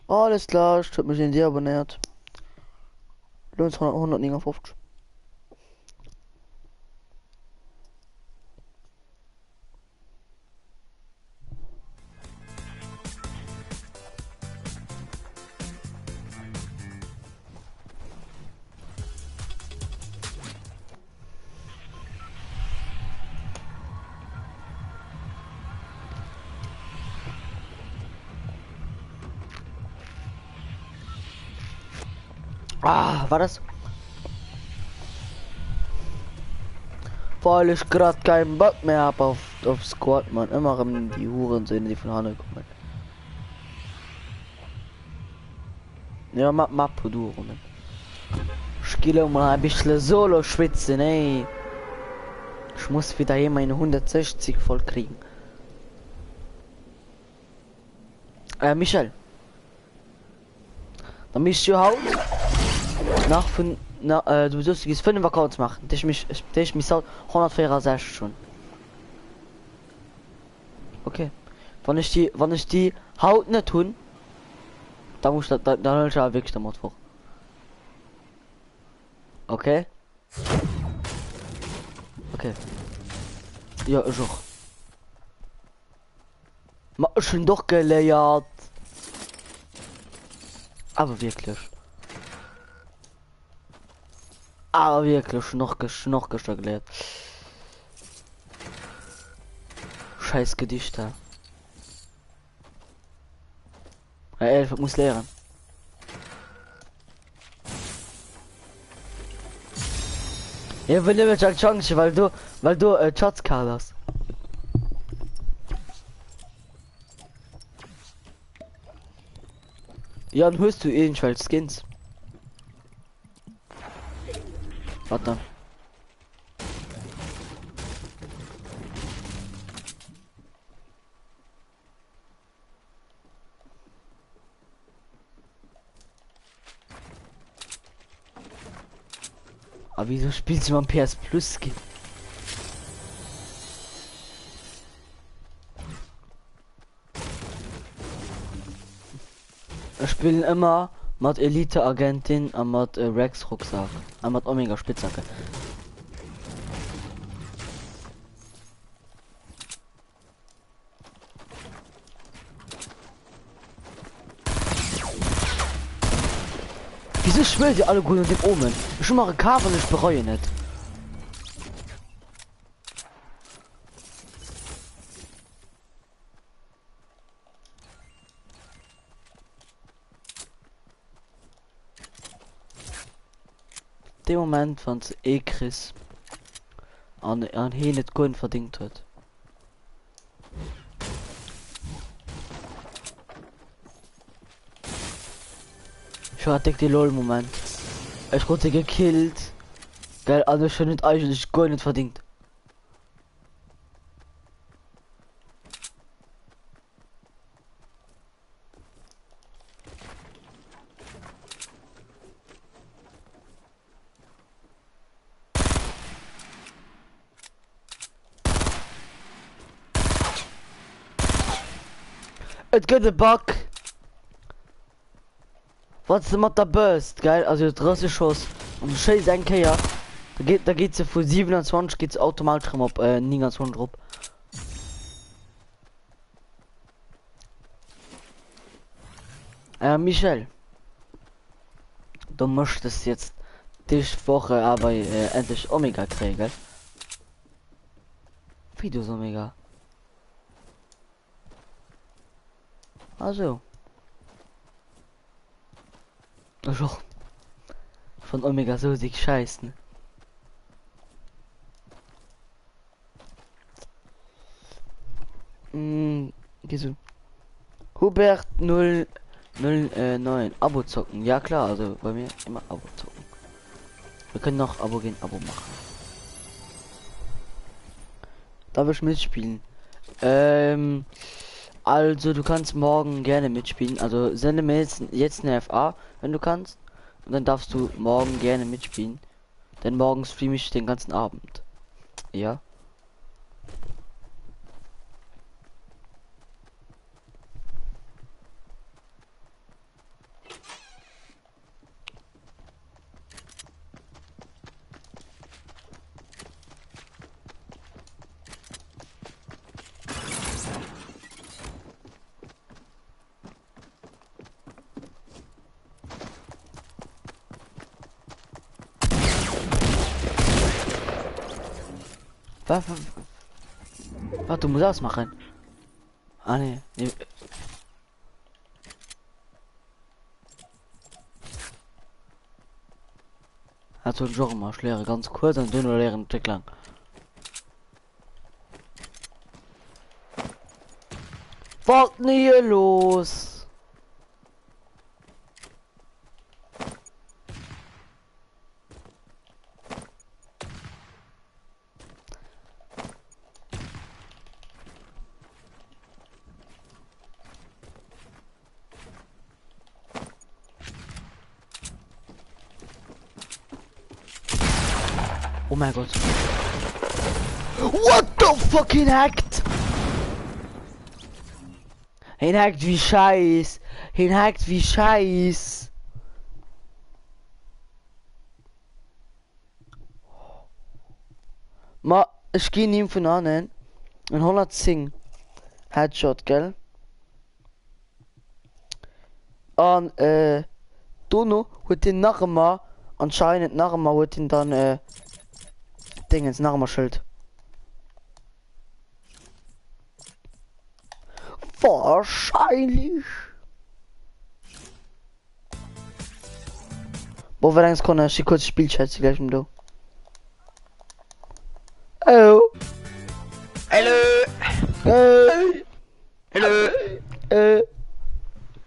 Alles klar, ich hab mich in dir abonniert. Lohnt 159. Ah, war das? Weil ich grad keinen Bock mehr hab auf Squad, man. Immer die Hurensöhne, die von Hanne kommen. Ja, mach du, man. Ich gehe mal ein bisschen solo schwitzen, ey. Ich muss wieder hier meine 160 voll kriegen. Michel. Dann bist du halt nach von du sollst 5 Accounts machen. Das ist mich 164 schon. Okay. Wann ich die Haut nicht tun, dann muss dann ich ja wirklich damit vor. Okay. Okay. Ja, ich auch. Schon doch geleiert. Aber wirklich. Aber wirklich noch gestagniert. Scheiß Gedichte. Ja, 11 muss lehren. Ja, will immer Chance, weil du Schatzkarte hast. Ja, dann hörst du ebenfalls Skins. Warte. Aber wieso spielst du mal PS Plus Skin? Wir spielen immer mit Elite Agentin und mit Rex Rucksack. Und mit Omega Spitzhacke. Wieso schwören die alle gut und dem Omen? Ich mache Cover und ich bereue nicht. Dem Moment, wenn es Chris an hier nicht gut verdient hat. Ich hatte die LOL-Moment. Ich wurde gekillt. Geil, also schon nicht eigentlich gar nicht verdient. Es gibt einen Bug. Was ist mit der Burst, geil? Also 30 Schuss. Und scheiß ein ja. Da geht's ja von 27 geht's automatisch rum auf 29 rum. Michel. Du möchtest jetzt die Woche aber endlich Omega kriegen. Wie du Omega? Also. Also. Von Omega so sich scheißen. Wieso? Hubert 009 Abo zocken. Ja klar, also bei mir immer Abo zocken. Wir können noch Abo machen. Darf ich mitspielen? Also du kannst morgen gerne mitspielen. Also sende mir jetzt eine FA, wenn du kannst. Und dann darfst du morgen gerne mitspielen. Denn morgen streame ich den ganzen Abend. Ja. Was, du musst ausmachen. Ah ne. Also Genre mal schläre ganz kurz und dünner leeren Tick lang. Was denn hier los? Oh mein Gott. What the fucking hackt? Hackt wie Scheiß. Hackt wie Scheiß. Ma, ich geh ihm von an. Ein 110 Headshot, gell? Und, Dono hat den nachher mal, anscheinend nachher mal hat ihn dann, Dingens, nachher mal Schild. Wahrscheinlich. Boah, wir denkst, kann ich kurz Spielchat gleich mit du. Oh. Hallo. Hey. Hallo. Äh.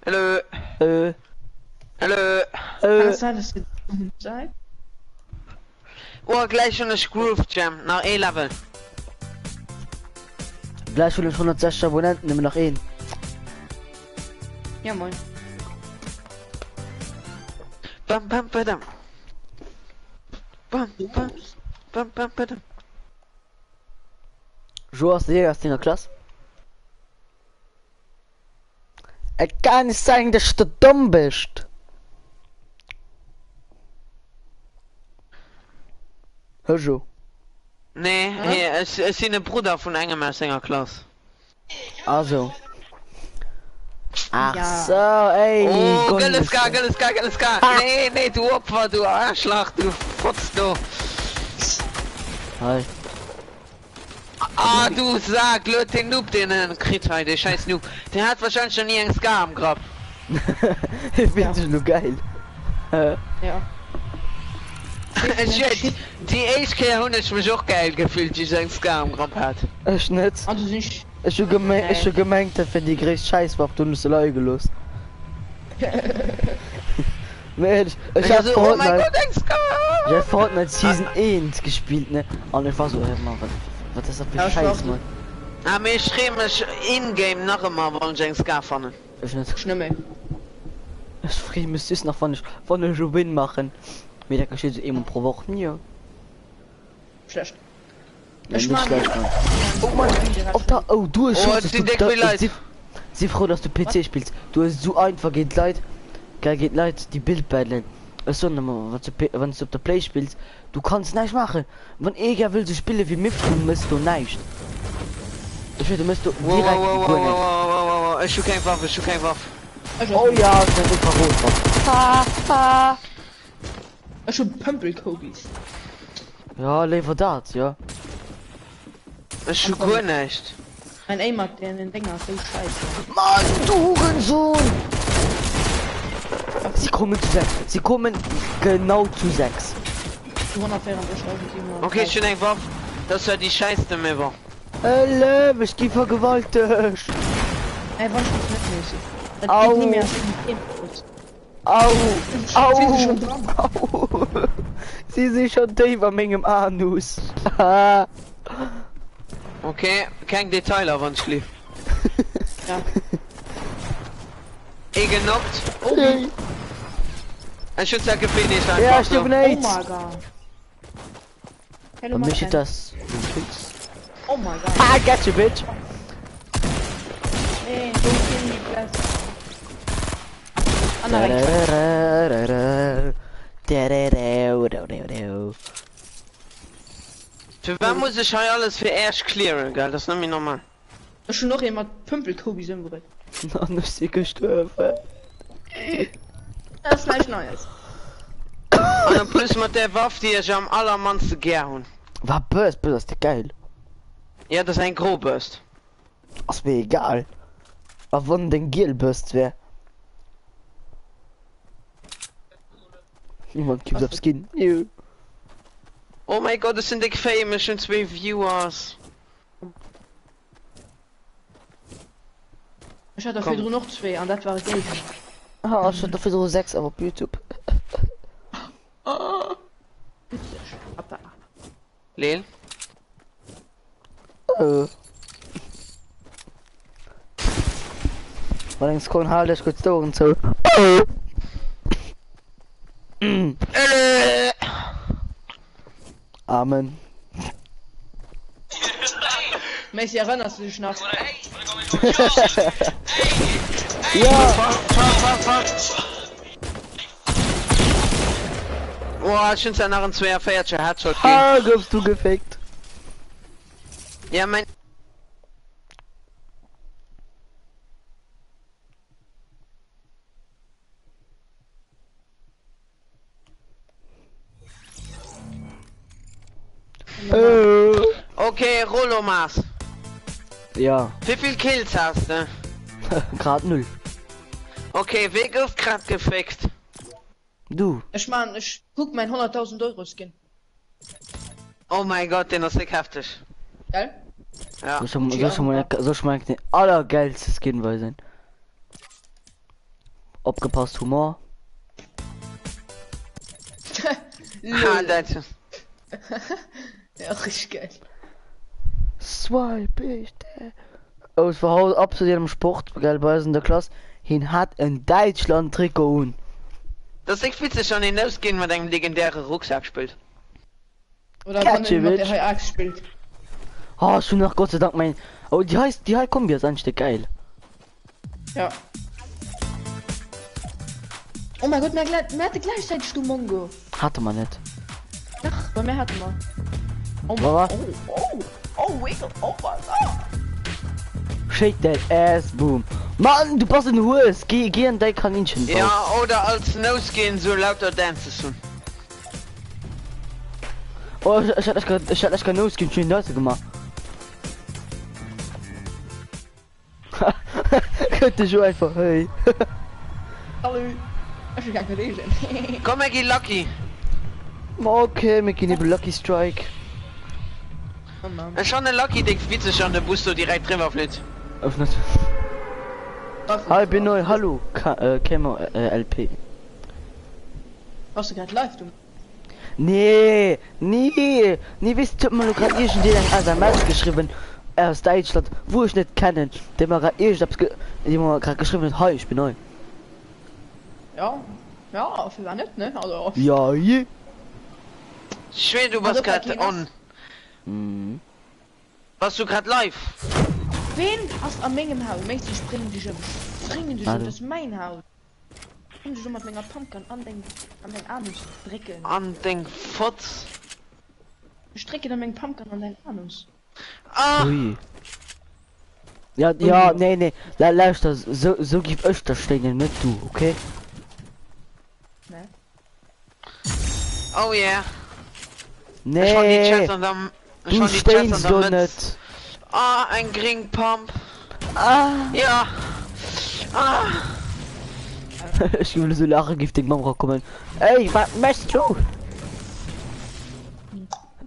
Hallo. Hallo. Kann es sein, dass du seid? Oh, gleich schon das Groove Jam nach E-Level. Gleich will ich 160 Abonnenten, nehmen wir noch einen. Ja, moin. Bam bam badam. Bam bam bam bam badam. Jo hast du hier in der Klasse? Es kann nicht sein, dass du dumm bist. Hör Jo. Nee, hier, es ist ein Bruder von einem aus seiner Klasse. Also. Ach Ja. so, ey. Oh, Gott, Galiska. Nee, du Opfer, du Arschloch, du Fotz, du. Hi. Ah, du sag, den Noob, den kriegt heute, der scheiß Noob. Der hat wahrscheinlich schon nie einen Ska am Grab. Findest du nur geil? Ja. Shit, die HK 100 mich auch geil gefühlt, die sein Ska am Grab hat. Ich nicht. Also nicht. Ich hab gemeint, dass wenn die größte Scheißwaffe du nicht so Leute los. Mensch, ich hab Also, oh mein Fortnite, Gott, ein Ska! ich hab Fortnite Season 1 gespielt, ne? Und ich war so, ey, Mann, was ist das für Ja, Scheiß, ich Mann? Ah, mir schreiben mich in-game noch immer, wollen sie ein Ska fahren. Ich nicht. Schlimme. Ich friere mich süß noch von der Win machen. Mir der geschieht so eben pro Woche, ja. Schlecht. Ja, Ich nicht mag- schlecht, Mann. Oh Mann, oh, du hast Oh, schon, die Deck will leid. sie froh, dass du PC spielst. Du hast so einfach, geht leid. Geil, geht leid, die Bildbeile. So, wenn du auf der Play spielst, du kannst nicht machen. Wenn Eger will so spielen wie mich, du musst du nicht. Ich will, du musst du Wow, direkt wow, wow, gewinnen. wow, ich schuh kein Waffe, ich schuh kein Waffe. Oh ja, das ist Infrarot. Ha, ha. Ich hab Pömpel-Kobis. Ja, lever das, ja. Ich schuh gar nicht. Mein Aim hat der in den Dinger, so scheiße. Mann, du Hurensohn! Sie kommen zu 6. Sie kommen genau zu 6. Die 134 Okay, schon ein Waffe. Das war die Scheiße mir war. Alter, ich die vergewaltigt. Ey, wann spielst du mitmäßig? Das Au. geht nie mehr als in den Kurz. Au! Sie sind schon Au! dran. Au! Sie sind schon tief an meinem Anus. Ah. Okay, kein Detail, aber ich lief. Ja. Ich genockt. Hey. Ein Schützer gefehlt nicht einfach. Ja, so. stimmt Oh nicht. my god. Hello, Und my mich friend. ist das. Oh my god. Ah, gotcha, bitch! Nee, don't kill me, please. Andere Für wann muss ich heute alles für erst clearen, gell? Das ist nämlich normal. ist schon noch jemand Pömpel-Kobis im Gerät. Dann ist sie gestorben. Das ist gleich Neues. Und dann plus mit der Waffe, die ich am allermannsten gern. War böse, das ist geil. Ja, das ist ein Grobburst. Das wäre egal. Aber wenn den Gelbürst wäre. Niemand gibt auf Skin. Nö. Oh mein Gott, das sind die famous schon 2 Viewers. Ich hatte dafür Komm. noch 2 und das war Geld. Ah, ich hatte dafür so 6 auf YouTube. Witzig. Ab da. Leel. Weil den Skon halt ich kurz Toren zu. Amen. Messi, erinnerst du dich noch? Ja! Oh, ich finde nach einem 2er Feiertje Headshot gehen. Ah, gibst du gefickt. Ja, mein. Okay, Rollo Mars. Ja, Wie viel Kills hast du? grad 0. Okay, Weg ist grad gefixt. Du. Ich mein, ich guck mein 100.000 Euro Skin. Oh mein Gott, den ist heftig. Geil? Ja. So schon mal den allergeilste Skin weil sein. Abgepasst Humor. Ah, das. Ja, richtig geil. Swipe ich der. Oh, es war absolut im Sport, geil, bei uns in der Klasse. Hin hat ein Deutschland Trikot und. Das ist witzig schon hinausgehen mit einem legendären Rucksack spielt. Oder Catch wenn it, der bitch. HX spielt. Oh, schon nach Gott sei Dank mein. Oh, die heißt Kombi ist eigentlich geil. Ja. Oh mein Gott, mehr hatte gleichzeitig du Mongo. Hatte man nicht. Ach, bei mir hatten wir. Oh, Mama. Wiggle, oh mein Gott. Shake that ass, boom. Mann, du passt in Hus. Geh in dein Kaninchen. Ja, oder als Nose gehen so lauter Dances tun. Oh, ich hatte echt kein Nose schön Leute gemacht. Könnte schon einfach, hey. Hallo. Ich kann nicht lesen. Komm, Maggie Lucky. Okay, wir gehen über Lucky Strike. Oh Mann. Schon eine Lucky, den witzig schon, der Busto direkt drüber fliegt. Öffnet. Hi, bin neu, hallo. Camo LP. Hast du gerade live, du? Nee, wisst tut mal gerade den SMS geschrieben. Aus Deutschland, wo ich nicht kennen. Der mal gerade geschrieben hat, hi, ich bin neu. Ja. Ja, für war nicht, ne? Also. Ja, je. Schwer, du warst gerade on. Mhm. Warst du gerade live? Wen hast am Mengen Haus? Mädchen, ich bringe dich um. Bringen dich um, Warte. das ist mein Haus. Bring dich um mit meiner Pumpkin an den Anus strecken. An den Futz. Ich strecke dann meinen Pumpkin an deinen Anus. Ah! Ui. Ja, nee. Lauscht das, so gibt euch das stehen, nicht du, okay? Ne? Oh yeah. Nee, Schon die Chats und dann. du Schon die Chats stehst und so dann mit. nicht. Ah, ein Green Pump. Ah. Ja. Ah. Ich will so lachen, giftig Mama kommen. Ey, was machst du?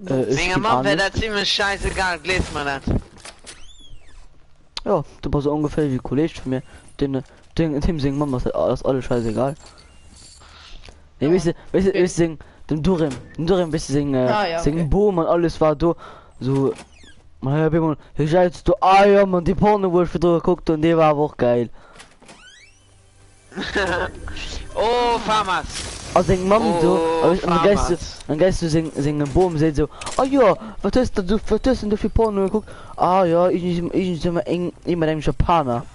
Menge Mann, wäre das ziemlich scheißegal, lest mal das. Ja, du bist so ungefähr wie Kollege von mir. Dem singen Mama ist alles scheißegal. Nee, weißt du, singen, dem Durim, weißt du, singen Boom und alles war da, so, man hab immer, hier scheißt du, ja, man, die Porno, wo ich für drüber guckte und die war aber auch geil. Oh, Farmers. Also singen Mama so, Oh, dann gehst du singen Boom, seht so, ja, was ist denn du für Porno geguckt? Ja, ich sind immer dem Japaner.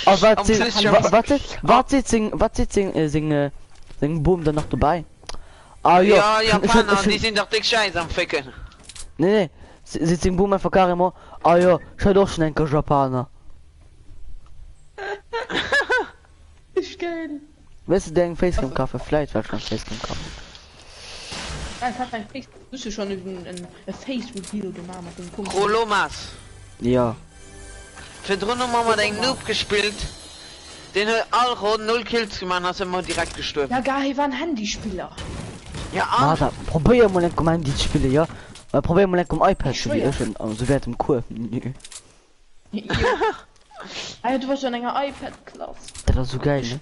Oh, was sing Boom dann noch dabei? Ja, Japaner, die sind doch dick scheiße am Ficken. Nee, sie sing Boom einfach gar immer. Ja, schau doch schnell ein Japaner. Ist geil. Weißt du, den Facecam Kaffee, vielleicht war schon Facecam Kaffee. Ja, ich hab ein Facebook. Du bist schon ein Facebook-Video gemacht mit dem Kumpel. Rolomas. Ja. Für drinnen haben wir den Noob gespielt. Den hat auch 0 Kills gemacht, hast immer direkt gestorben. Ja, gar, hier war ein Handyspieler. Ja, Warte, probier mal nicht um die Spiele, ja? Probier mal nicht iPad Ich zu wie schwör. ich und so wird im Kur. Ah, du warst schon enger iPad-Klasse. Das war so geil, ne?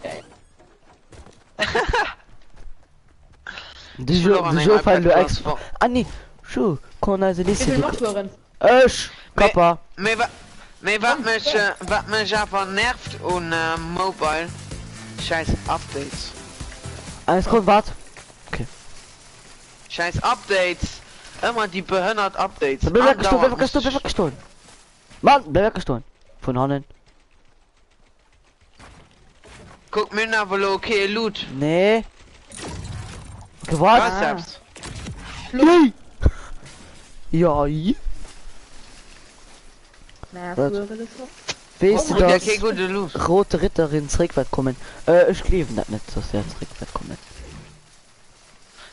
Du verloren ein fallen du iPad extra. Plus. Ah, nee. Schon. Kann also Ich nicht will so. noch hören. Kappa. Wat mich einfach nervt und Mobile. Scheiß Updates. Alles gut, wart. Scheiß Updates. Immer die behindert Updates. Bleib weggestohlen, bleib Andauernd. weggestohlen, bleib weggestohlen. Mann, bleib weggestohlen. Von Hannen. Guck mir nach, wo okay Loot. Nee. Was Gewartet. selbst? Nee. Ja, Na, Was? früher das so. weißt du Ja, das? okay, gute Loot. Rote Ritterin zurückwärts kommen. Ich glaube nicht, dass er zurückwärts kommen.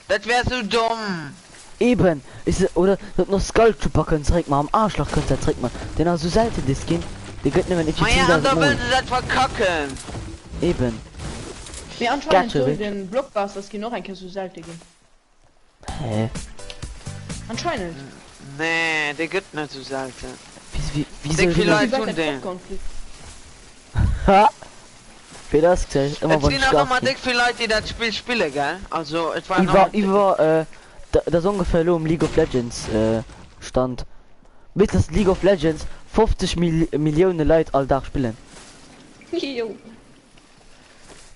Das wär so dumm. Eben. Oder noch Skull Trooper können zurück mal am Arschloch können er zurück mal. Den er so selten das gehen. Die gönnen wenn ich Ja, und da will sie das verkacken. Eben. Mir anscheinend Gatsche, so Rich. den Blockbusters gehen noch ein Kissen Seite gehen. Hä? Anscheinend. Nee, der gibt nicht so selten. Wie Denk soll vielleicht- ich tun den. Ha? Wie das gesagt? Immer Es wenn sind ich auch immer schlafe. dick viele Leute, die das Spiel spielen, gell? Also, es war Ich war, das ungefähr lo im League of Legends, stand. Mit das League of Legends 50 Millionen Leute all Tag spielen. Jo.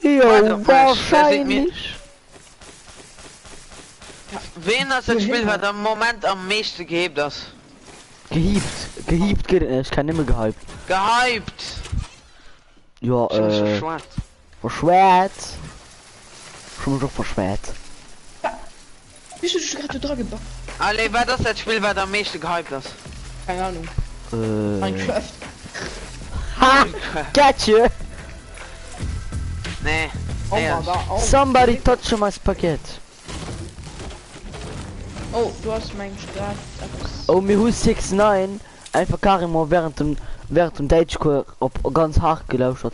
Jo, wahrscheinlich. Wen das das Spiel hat am Moment am meisten gehebt das? Gehiebt geht nicht, ich kann nicht mehr gehypt. Gehypt! Ja, Schon so schwarz. verschwert. Schon doch verschwert. Bist du schon gerade dran gebaut? Alle, war das Spiel, was am meisten gehypt das? Keine Ahnung. Minecraft. Ha! Gotcha! Nee. Oh, Nee, da, oh. Somebody touch my Paket. Oh, du hast meinen Start. Oh, mir Hus 69 einfach Karim während dem Deutschkurs op ganz hart gelauscht hat.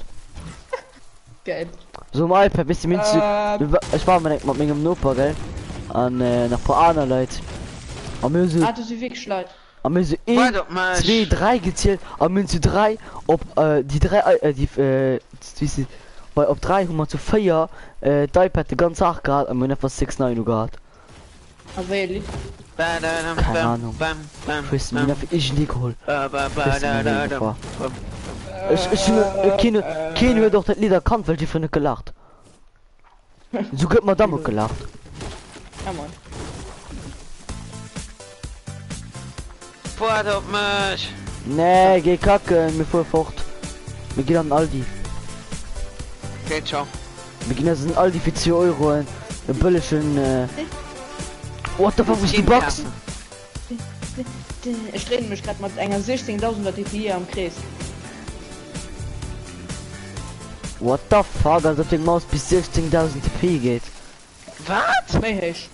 Geil. So im iPad, wisst ihr, ich war mit meinem Nopa, gell? An, nach paar anderen Leute. Am mir so, Hat du sie weggeschleit? am mir so Warte, 1, Mensch. 2, 3 gezählt, am mir so 3, ob, die 3, weil ob 3 haben wir zu 4, die iPad die ganze Tag gehabt, und mir einfach 69 gehabt. Aber ehrlich. Keine Ahnung. Ich weiß nicht, wie ich nie geholt. Keine hört doch das Lied erkannt, weil die für nicht gelacht. So geht man damit gelacht. Ja, Mann. Fort auf mich! Nee, geh kacken, mir fuhr fort. Wir gehen an Aldi. Okay, ciao. Wir gehen jetzt in Aldi für 2 Euro. Ein Böllchen, What the fuck, ist die Box? Ich drehe mich gerade mit einer 16.000er DPI am Kreis. What the fuck, als ob die Maus bis 16.000 TP geht. Was? Mehr heisch.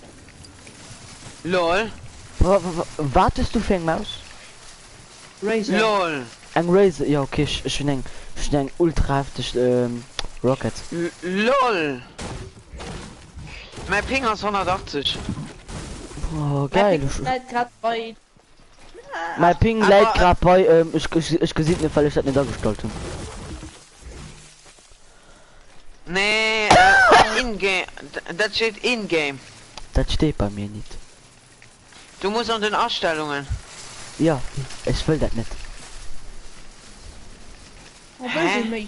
LOL. Wartest du für eine Maus? Razer. LOL. Ein Razer, ja okay, ich bin ein ultra heftig, Rocket. LOL. Mein Ping ist 180. Oh, geil. Gerade bei. Mein Ping aber- leidt gerade bei, ich gesehen nicht, weil ich das nicht dargestellt habe. Nee, in-game. Das steht in-game. Das steht bei mir nicht. Du musst an den Ausstellungen. Ja, ich will das nicht. Hä?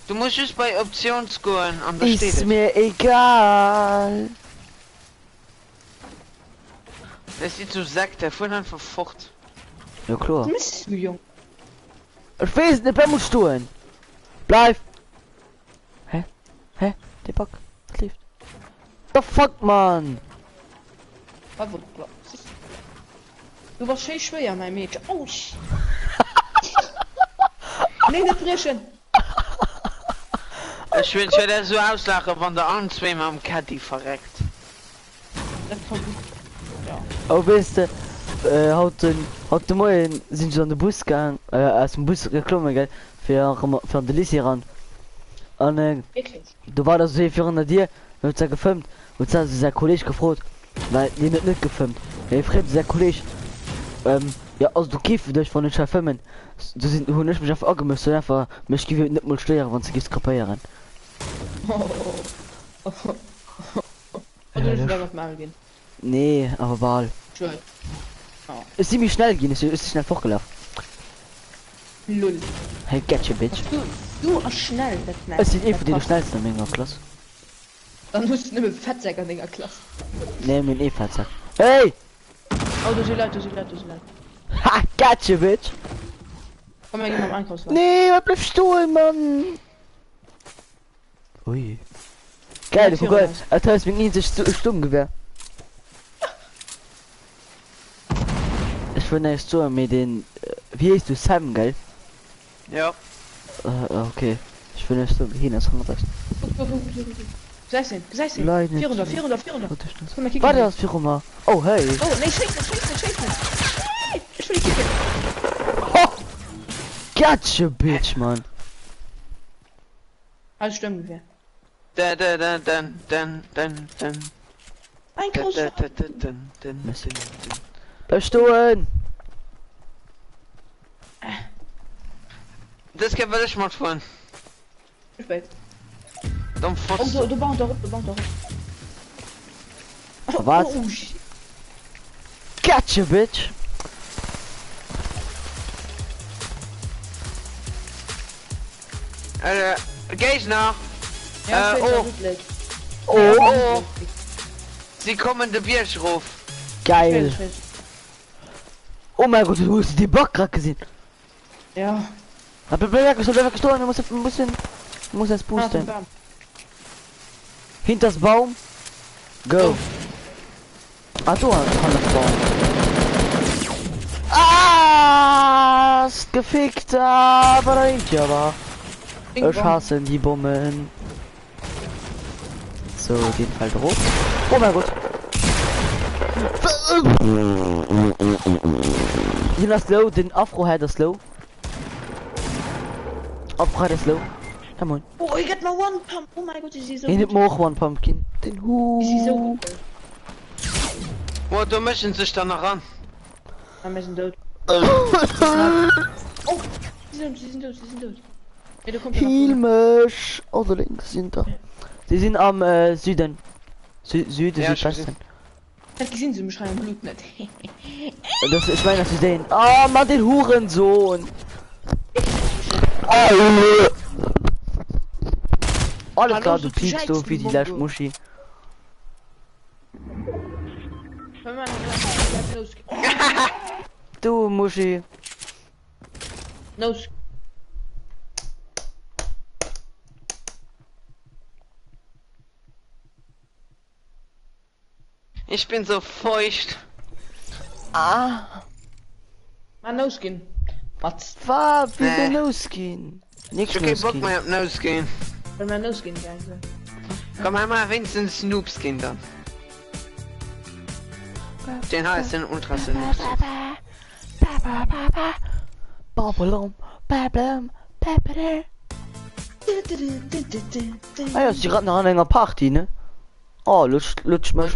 Du musst es bei Option scoren und da steht Ist es. mir egal. Das sieht so Sack, der fuhr einfach fort. Ja klar. Mist, du Jung. Ich weiß nicht, wer muss tun. Bleib. Hä? Hä? Der Bock. Was lief? The fuck, man. Du warst schön schwer, mein Mädchen. Oh, nee, nicht brechen. Ich will schon der so auslachen, von der anderen zweimal am Caddy verreckt. Das kommt gut. Oh, weißt du, heute Morgen sind sie an den Bus gegangen, aus dem Bus gekommen, gell, für den Lissi ran. Und, Wirklich. du war das so für dir, und hat sie gefilmt, und sie hat sein Kollege gefragt, weil die nicht gefilmt. Er fragt sein Kollege, Ja, also du käfst dich von den Schafimmen. Du sind hun nicht mich auf Auge müssen einfach mich gewinnt nicht mal steuern, wenn sie gehst kapieren. Und du musst was machen gehen. Nee, aber Wahl. Schön. Ist sie mich schnell gehen, ist sie schnell vorgelaufen. Lull. Hey, getcha, bitch. Du hast schnell, das ist Es sind einfach die schnellsten in meiner Klasse. Dann musst du nicht mit Fettsäcker in der Klasse. Nee, mein E-Fahrzeug. Hey! Oh, du sie leid, du sie leid, du sie leid. Ha, getcha, bitch! Komm mal, geh mal im Einkaufswagen. Nee, was bleibst du, Mann? Ui. Geil, Ja, guck mal, Führerhaus. Alter, ist wegen sich Sturmgewehr. Ich will nicht so mit den, wie heißt du, Sam, gell? Ja. Okay. Ich will nicht so hin, das 100. 16, 16. Leute. 400, 400, 400. Warte, ich Komm mal, kicken. Warte, das für Roma. Oh, hey. Oh, nee, schieß nicht. Ich will die kicken. Oh! Gotcha, bitch, Mann. Also Sturmgewehr. Dann. Einkaufswagen. Bleib stehen. Das kann ich mal fahren. Spät. Dann Oh, fährst du baust doch, du baust doch. Was? Oh, shit. Gotcha, bitch. Geh nach. Ja, Oh. Oh, Sie kommen de Bierschruf. geil. Oh mein Gott, du hast die Bock gerade gesehen. Ja. Aber bleib gestohlen, du musst das boosten. Hinter das Baum. Go. Ah, du hast das Baum. Ah, ist gefickt, aber ich aber. Ich hasse die Bomben. So, den Fall drauf. Oh mein Gott. Den das low, den Afro hat das low. Afro hat das low. Come on. Oh, ich get mal one pump. Oh mein Gott, ich sehe so In gut. dem Moch one Pumpkin. Den Ich sehe so Hu. gut. Wo du möchten sich dann noch ran. Wir sind tot. Oh, sie sind tot. Ja, du kommst Hilmisch. Oder links sind da. Sie sind am Süden. Süden, Ja, Südwesten. Hat gesehen, sie beschreiben Blut nicht. Das, ich meine, dass sie sehen. Ah, Mann, den Hurensohn. Alles klar, du piepst so wie die Laschmuschi. Wenn man los. Du Muschi. Los. Ich bin so feucht. Ah, Mal losgehen. was war wie Nee. der losgehen? Nichts Ich hab keinen Bock losgehen. mehr auf Nose gehen. Wenn wir losgehen, also. Komm einmal wenigstens Snoop's gehen dann. Den heißt den Ultra Snoops. Babalom, bablam, babadam. Ah ja, sie gerade noch an einer Party, ne? Oh, lutsch mich.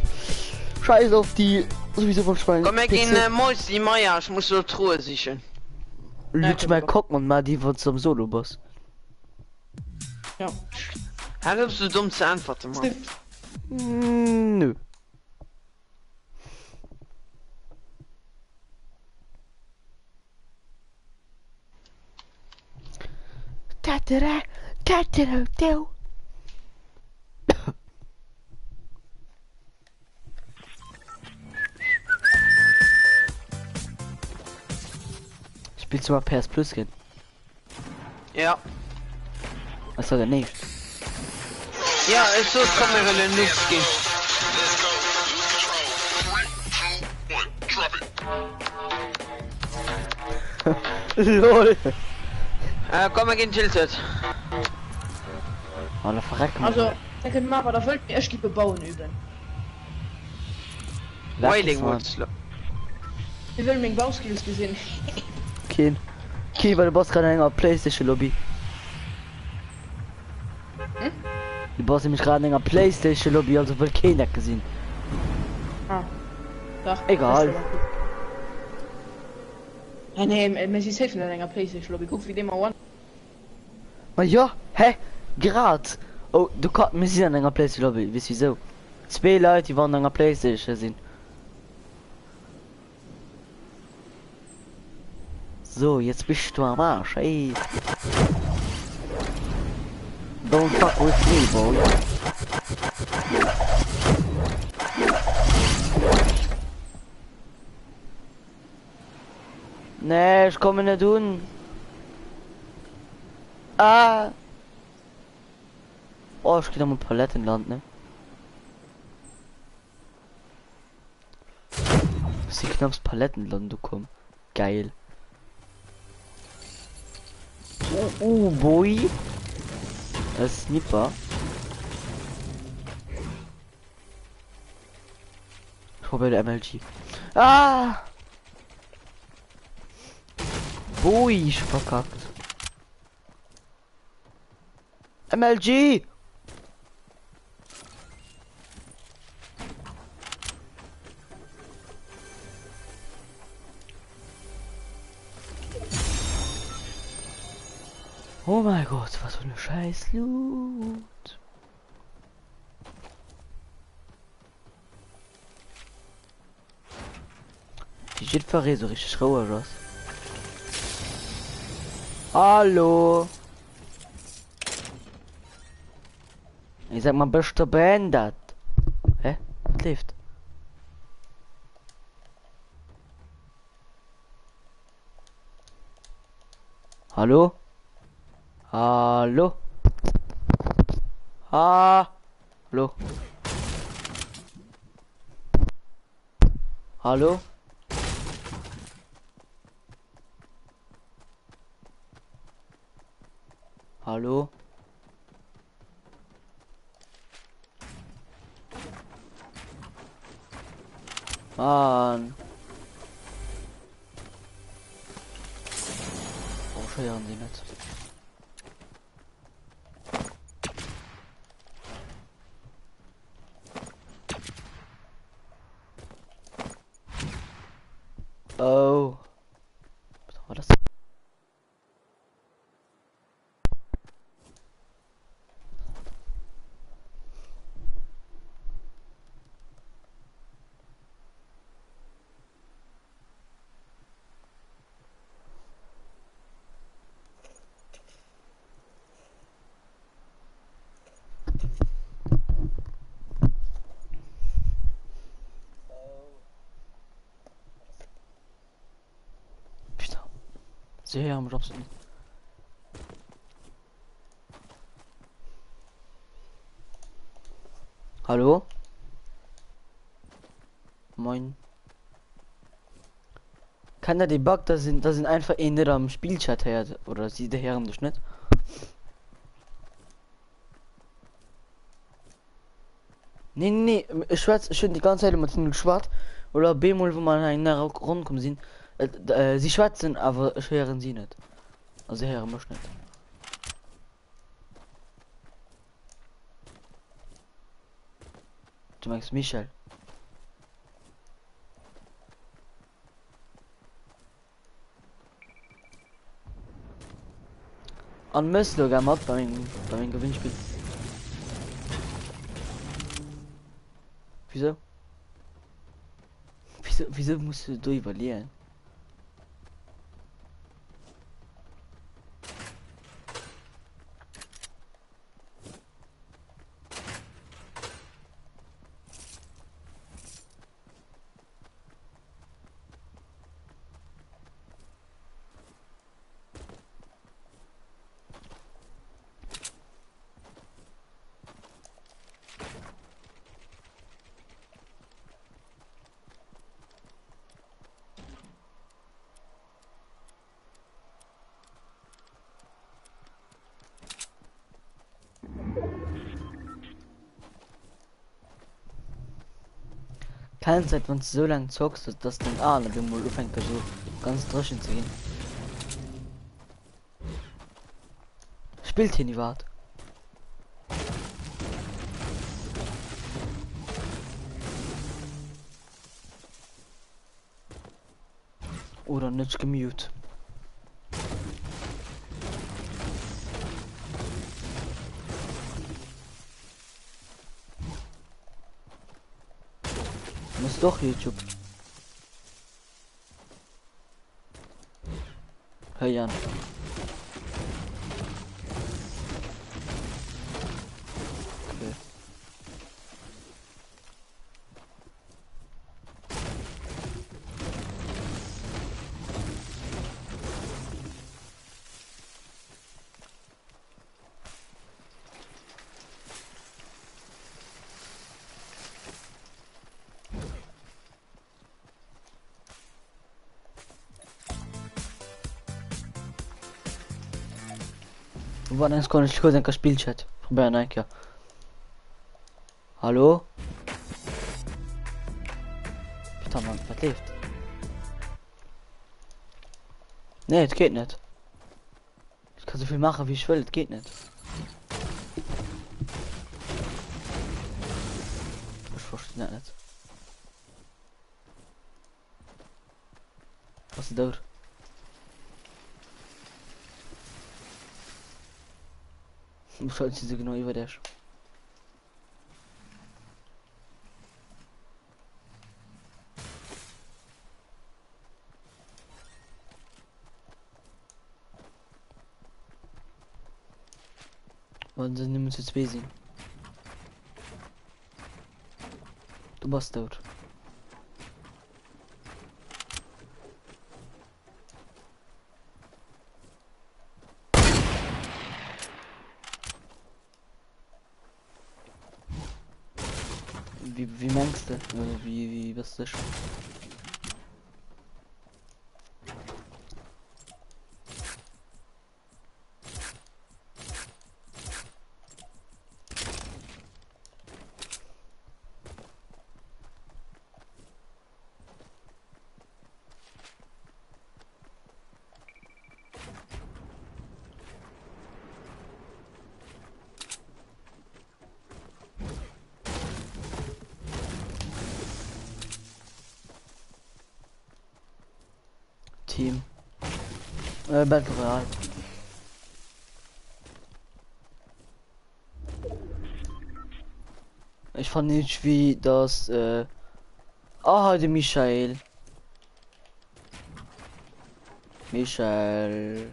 Scheiß auf die sowieso von Schwein. Komm, wir gehen Mäus die Meier, ich muss so Truhe sichern. Lutsch mal gucken und mal die von zum Solo-Boss. Ja. Hast du dumm zu antworten, Mann? Nö. Tatara, tatara, tau. Spielst du mal PS Plus gehen? Ja. Was soll der nicht? Ja, ist so, komm, wir wollen Noobs gehen. LOL. Komm, wir gehen Tilted. Oh, da verrecken wir. Also, da können wir aber, da wollten wir erst die bebauen üben. Wailing Mann. Woods. Wir wollen mit Bauskills gesehen. Kein. Kein, weil du brauchst gerade eine Playstation Lobby. Hm? Du brauchst nämlich gerade eine Playstation Lobby, also will keiner gesehen. Ah. Doch. Egal. Nee, Messi safe in einer Playstation Lobby. Guck, wie dem mal one. Ma ja, hä? Grad. Oh, du kannst mir sie an einer Playstation Lobby. Wisst wieso? Zwei Leute, die waren an einer Playstation sind. So, jetzt bist du am Arsch, ey. Don't fuck with me, boy. Nee, ich komme nicht tun. Ah. Oh, ich gehe da mal Palettenland, ne? Sie knappst Palettenland, du komm. Geil. Boy. Das ist Snipper. Ich hoffe, der MLG. Ah! Boy, ich verkackt. MLG! Oh mein Gott, was für eine scheiß Loot. Die steht verrät so richtig rauer was. Hallo. Ich sag mal, bist du beendet? Hä? Was läuft? Hallo? Hallo? Hallo? Hallo? Hallo? Mann. Oh, scheuern sie nicht. Oh. Was war das? Putain. Sehr am Robson. Hallo? Moin. Kann der Debug, da sind einfach in am Spielchat her, oder sie der Herren durch nicht? Nee, schwarz, schön die ganze Zeit mit dem schwarz, oder B-Mol, wo man in der rumkommen sind, sie schwatzen, aber hören sie nicht. Also hören muss nicht. Du meinst Michel? An Mössler gemacht beim Gewinnspiel. Wieso? Wieso musst du überlegen? Keine Zeit, wenn du so lange zockst, dass den Arne dem wohl fängt so ganz drischen zu gehen. Spielt hier nie wart. Oder nicht gemute. Muss doch YouTube. Hör Jan. Okay. Wann ist ich kurz ein Spielchat? Probier Nike. Hallo? Bitte Mann, was lebt? Nee, es geht nicht. Ich kann so viel machen wie ich will, es geht nicht. Ich verstehe nicht. Was ist das? Schaut sie genau über der. Und dann nehmen wir jetzt Besen. Du bist dort. Wie meinst du? Also wie bist du? Team. Battle Royale. Ich fand nicht wie das der Michael. Michael.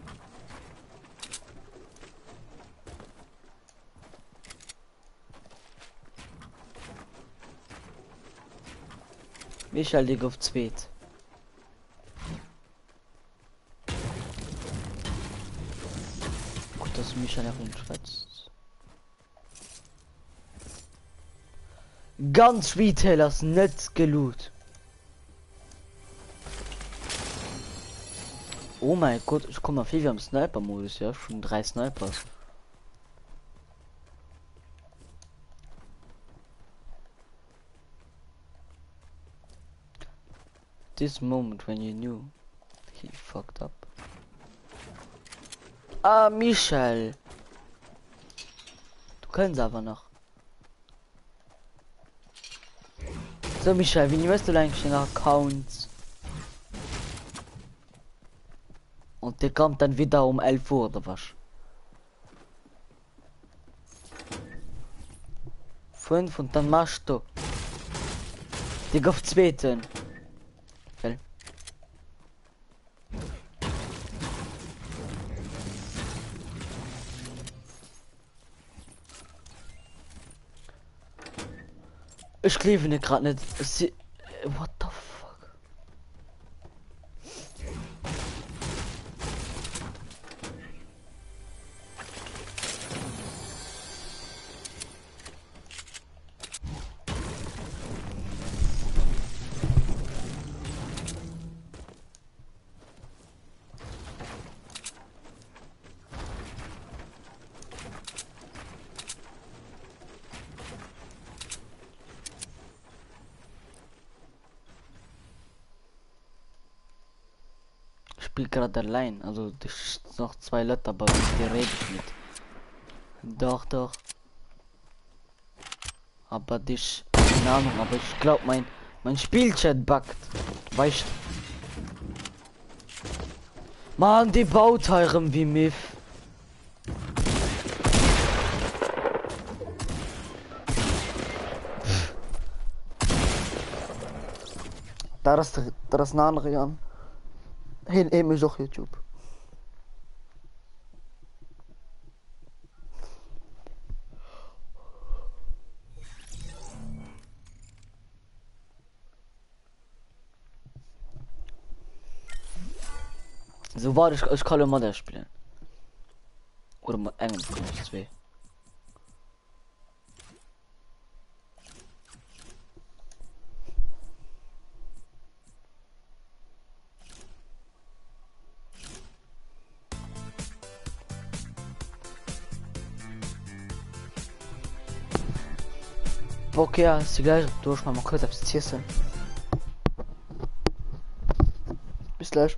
Michael liegt auf zweit. Gut, dass Michael herumschwätzt. Ganz Retailers nicht geloot. Oh mein Gott, ich komme mal viel, wir haben Sniper-Modus, ja, schon 3 Snipers. This moment when you knew he fucked up. Ah, Michel. Du kannst aber noch. So, Michel, wie nimmst du eigentlich den Account? Und der kommt dann wieder um 11 Uhr oder was? 5 und dann machst du. Die auf zweiten. Okay. Ich klebe nicht gerade nicht. What the fuck? Ich spiele gerade allein, also das ist noch 2 Leute, aber mit dir rede ich nicht. Doch, doch. Aber dich, keine Ahnung, aber ich glaube mein Spielchat buggt. Weißt Mann, die Bauteilen wie Miff. Daar is een andere Jan. Heel me zocht YouTube. So war ich kann Modell spielen. Oder mal Englisch 2. Okay, ja, ist gleich. Du hast mal kurz abs Tiersen. Bis gleich.